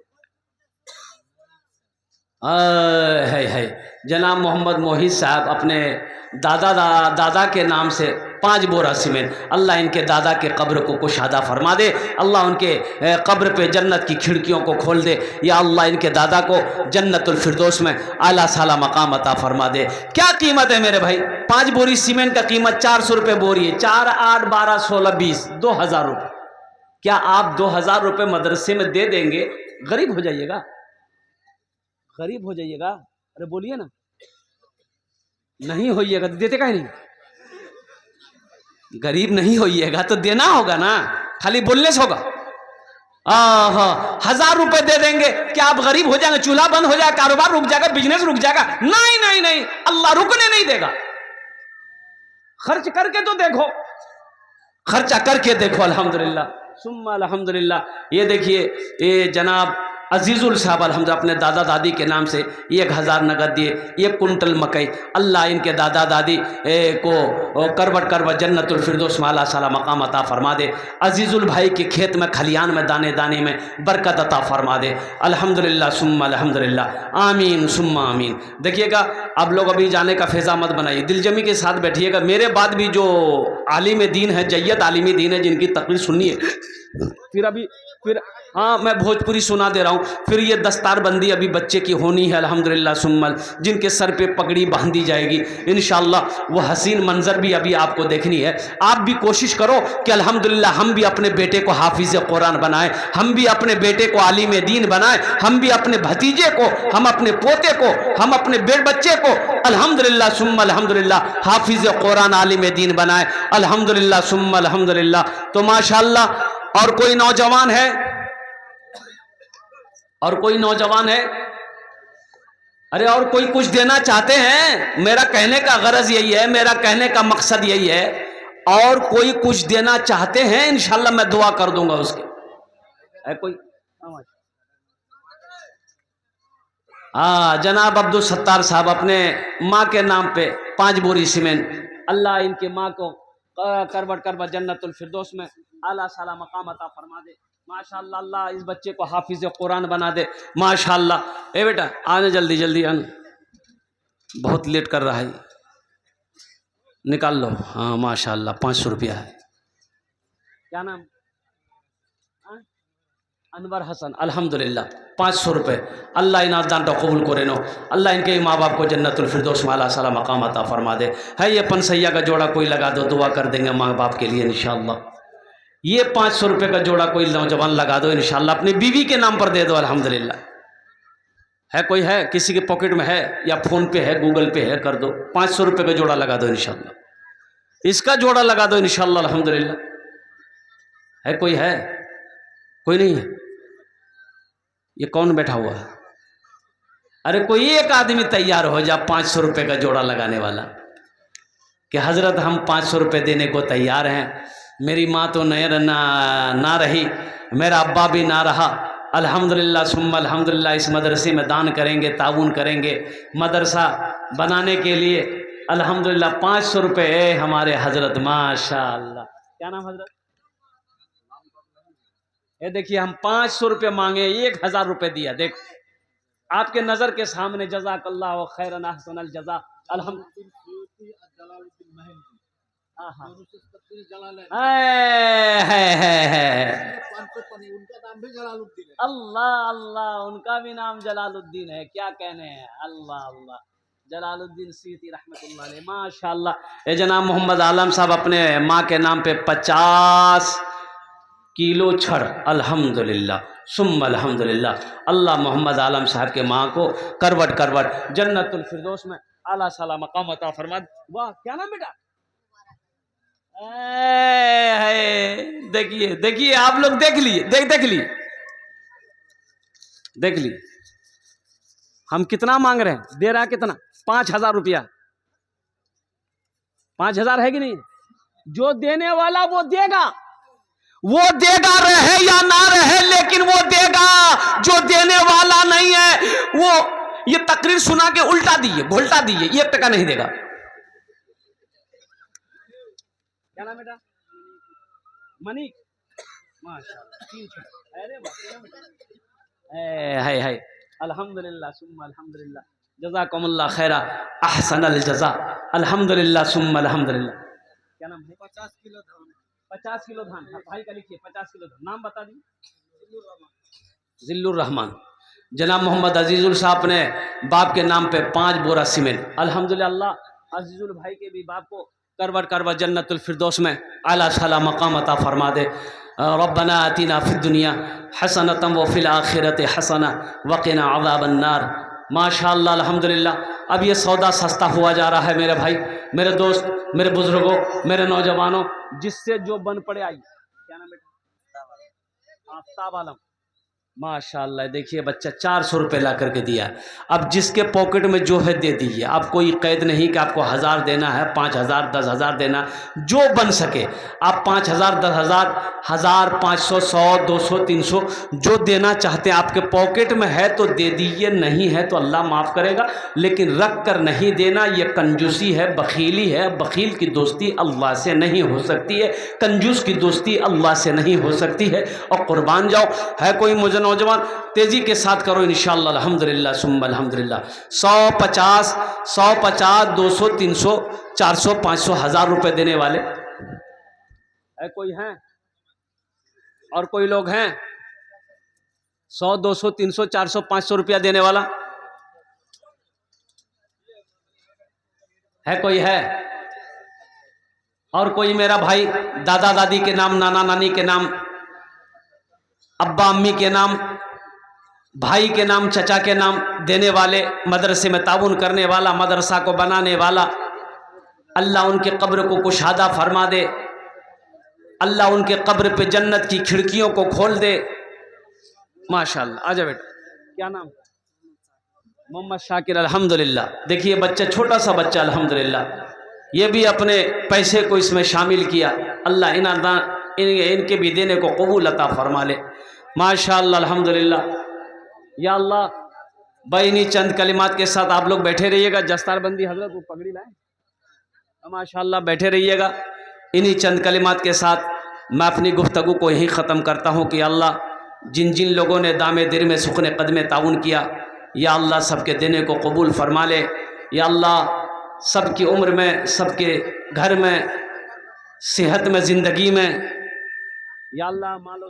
है जनाब मोहम्मद मोहित साहब अपने दादा के नाम से 5 बोरा सीमेंट। अल्लाह इनके दादा के कब्र को कुशादा फरमा दे। अल्लाह उनके कब्र पे जन्नत की खिड़कियों को खोल दे। या अल्लाह इनके दादा को जन्नतुल फिरदौस में आला साला मकाम अता फरमा दे। क्या कीमत है मेरे भाई? 5 बोरी सीमेंट का कीमत 400 रुपये बोरी है। 4, 8, 12, 16, 20, 2000 रुपये। क्या आप 2000 रुपये मदरसे में दे देंगे? गरीब हो जाइएगा, गरीब हो जाइएगा। अरे बोलिए ना, नहीं होइएगा तो देते काहे नहीं? गरीब नहीं होइएगा तो देना होगा ना, खाली बोलने से होगा? 1000 रुपए दे देंगे, क्या आप गरीब हो जाएंगे? चूल्हा बंद हो जाएगा, कारोबार रुक जाएगा, बिजनेस रुक जाएगा? नहीं नहीं नहीं, अल्लाह रुकने नहीं देगा। खर्च करके तो देखो, खर्चा करके देखो। अल्हम्दुलिल्लाह सुम्मा अल्हम्दुलिल्लाह। ये देखिए, ये जनाब अजीजुल साहब अल्हम्दुलिल्लाह अपने दादा दादी के नाम से 1000 नगद दिए, 1 कुंटल मकई। अल्लाह इनके दादा दादी को करबट करबट जन्नतुल फिरदौस माला साला मकाम अता फरमा दे। अजीजुल भाई के खेत में खलियान में दाने दाने में बरकत अता फरमा दे। अल्हम्दुलिल्लाह सुम्मा अल्हम्दुलिल्लाह, आमीन सुम्मा आमीन। देखिएगा, अब लोग अभी जाने का फैज़ा मत बनाइए, दिलजमी के साथ बैठिएगा। मेरे बाद भी जो आलिम दीन है, जय्यद आलिम दीन है, जिनकी तकरीर सुनिए, फिर हाँ मैं भोजपुरी सुना दे रहा हूँ। फिर ये दस्तारबंदी अभी बच्चे की होनी है अल्हम्दुलिल्लाह सुम्मल, जिनके सर पे पगड़ी बांधी जाएगी इंशाअल्लाह। वो हसीन मंजर भी अभी आपको देखनी है। आप भी कोशिश करो कि अल्हम्दुलिल्लाह हम भी अपने बेटे को हाफिज़ कुरान बनाएं, हम भी अपने बेटे को आलिम दीन बनाएं, हम भी अपने भतीजे को, हम अपने पोते को, हम अपने बच्चे को अल्हम्दुलिल्लाह सुम्मा अल्हम्दुलिल्लाह हाफिज़ कुरान आलिम दीन बनाएं अल्हम्दुलिल्लाह सुम्मा अल्हम्दुलिल्लाह। तो माशाअल्लाह। और कोई नौजवान है? और कोई नौजवान है? अरे और कोई कुछ देना चाहते हैं? मेरा कहने का गरज यही है, मेरा कहने का मकसद यही है। और कोई कुछ देना चाहते हैं, इंशाल्लाह मैं दुआ कर दूंगा उसके। है कोई? जनाब अब्दुल सत्तार साहब अपने माँ के नाम पे 5 बोरी सीमेंट। अल्लाह इनके माँ को करबट करबट जन्नतुल फिरदौस में आला साला मकाम अता फरमा दे। माशाअल्लाह, अल्लाह इस बच्चे को हाफिज़ कुरान बना दे माशाअल्लाह। ए बेटा आने जल्दी जल्दी आने, बहुत लेट कर रहा है, निकाल लो। हाँ माशाअल्लाह 500 रुपया है। क्या नाम? अनवर हसन। अल्हम्दुलिल्लाह 500 रुपये। अल्लाह इन दानटा कबूल करे नो। अल्लाह इनके माँ बाप को जन्नतुल फिरदौस माला साला मकाम अता फरमा दे। है ये पनसैया का जोड़ा कोई लगा दो, दुआ कर देंगे माँ बाप के लिए इंशाअल्लाह। ये 500 रुपये का जोड़ा कोई नौजवान लगा दो इंशाअल्लाह, अपनी बीवी के नाम पर दे दो अल्हम्दुलिल्लाह। है कोई? है किसी के पॉकेट में है या फ़ोन पे है, गूगल पे है, कर दो। 500 रुपये का जोड़ा लगा दो इंशाअल्लाह, इसका जोड़ा लगा दो इंशाअल्लाह अल्हम्दुलिल्लाह। है कोई? है कोई? नहीं है? ये कौन बैठा हुआ है? अरे कोई एक आदमी तैयार हो जा 500 रुपये का जोड़ा लगाने वाला, कि हज़रत हम 500 रुपये देने को तैयार हैं। मेरी माँ तो ना रही, मेरा अब्बा भी ना रहा। अल्हम्दुलिल्लाह सुम्मा अल्हम्दुलिल्लाह इस मदरसे में दान करेंगे, ताउन करेंगे मदरसा बनाने के लिए अल्हम्दुलिल्लाह। 500 रुपये हमारे हज़रत माशाअल्लाह। क्या नाम हज़रत? ये देखिए, हम 500 रुपये मांगे, 1000 रुपये दिया। देखो आपके नज़र के सामने। जज़ाकल्लाहु खैरन अहसनल जज़ा। अल्लाह अल्लाह, उनका भी नाम जलालुद्दीन है। क्या कहने हैं? अल्लाह अल्लाह, जलालुद्दीन सीती रहमतुल्लाह अलैह माशाअल्लाह। ये जनाब मोहम्मद आलम साहब अपने माँ के नाम पे 50 किलो छड़ अल्हम्दुलिल्लाह सुम्मा अल्हम्दुलिल्लाह। अल्लाह मोहम्मद आलम साहब के माँ को करवट करवट जन्नतुल फिरदौस में आला साला मकाम अता फरमा। वाह, क्या नाम बेटा? देखिए देखिए, आप लोग देख लिए, देख लिए, देख लिए हम कितना मांग रहे हैं, दे रहा कितना? 5000 रुपया। 5000 है कि नहीं? जो देने वाला वो देगा, वो देगा रहे या ना रहे, लेकिन वो देगा। जो देने वाला नहीं है वो ये तकरीर सुना के उल्टा दिए, घोल्टा दिए, 1 टका नहीं देगा। क्या नाम बेटा? मनीक। माशाअल्लाह 3 छड़। अरे वाह, है अल्हम्दुलिल्लाह सुम्मा अल्हम्दुलिल्लाह। जज़ाकुमुल्लाह खैरा अहसनल जज़ा। अल्हम्दुलिल्लाह सुम्मा अल्हम्दुलिल्लाह। क्या नाम है? 50 किलो धान। 50 किलो धान। भाई का लिखिए 50 किलो धान। नाम बता दीजिए। जिल्लुर रहमान। जनाब मोहम्मद अजीजुल साहब ने बाप के नाम पे 5 बोरा सीमेंट। अल्हम्दुलिल्लाह अजीजुल भाई के भी बाप को करवट करवट जन्नतुल फिरदौस में आला साला मकाम अता फरमा दे। रब्बना आतिना फिद दुनिया हसनतम व फिल आखिरति हसना वक़िना अज़ाबन्नार। माशाअल्लाह अल्हम्दुलिल्लाह। अब ये सौदा सस्ता हुआ जा रहा है मेरे भाई, मेरे दोस्त, मेरे बुज़ुर्गों, मेरे नौजवानों, जिससे जो बन पड़े। आई क्या नाम बेटा? आफ्ताब आलम। माशाअल्लाह, देखिए बच्चा 400 रुपये ला करके दिया। अब जिसके पॉकेट में जो है दे दीजिए। अब कोई कैद नहीं कि आपको 1000 देना है, 5000, 10,000 देना, जो बन सके आप 5000, 10,000, 1000, 500, 100, 200, 300 जो देना चाहते हैं आपके पॉकेट में है तो दे दीजिए, नहीं है तो अल्लाह माफ़ करेगा। लेकिन रख कर नहीं देना ये कंजूसी है, बखीली है। बखील की दोस्ती अल्लाह से नहीं हो सकती है, कंजूस की दोस्ती अल्लाह से नहीं हो सकती है। और कुर्बान जाओ। है कोई मुझे नौजवान, तेज़ी के साथ करो इंशाअल्लाह अल्हम्दुलिल्लाह सुम्मा अल्हम्दुलिल्लाह। 150, 200, 300, 400, 500, 1000 रुपये देने वाले है कोई हैं? और कोई लोग हैं 100, 200, 300, 400, 500 रुपया देने वाला है? कोई है? और कोई मेरा भाई दादा दादी के नाम, नाना नानी के नाम, अब्बा अम्मी के नाम, भाई के नाम, चचा के नाम देने वाले, मदरसे में ताउन करने वाला, मदरसा को बनाने वाला, अल्लाह उनके कब्र को कुशादा फरमा दे, अल्लाह उनके कब्र पे जन्नत की खिड़कियों को खोल दे। माशाअल्लाह। आजा बेटा, क्या नाम? मोहम्मद शाकिर। अल्हम्दुलिल्लाह। देखिए बच्चा, छोटा सा बच्चा अल्हम्दुलिल्लाह, ये भी अपने पैसे को इसमें शामिल किया। अल्लाह इनके भी देने को कबूल अता फरमा ले। माशाअल्लाह अल्हम्दुलिल्लाह। या अल्लाह भाई, इन्हीं चंद कलिमात के साथ आप लोग बैठे रहिएगा। जस्तारबंदी हजरत वो पगड़ी लाए। माशाअल्लाह बैठे रहिएगा। इन्हीं चंद कलिमात के साथ मैं अपनी गुफ्तगू को यहीं ख़त्म करता हूँ कि अल्लाह जिन जिन लोगों ने दामे दिर में सुखने कदमे ताउन किया, या अल्लाह सबके देने को कबूल फरमा ले। या अल्लाह सबकी उम्र में, सबके घर में, सेहत में, ज़िंदगी में, या अल्लाह मालो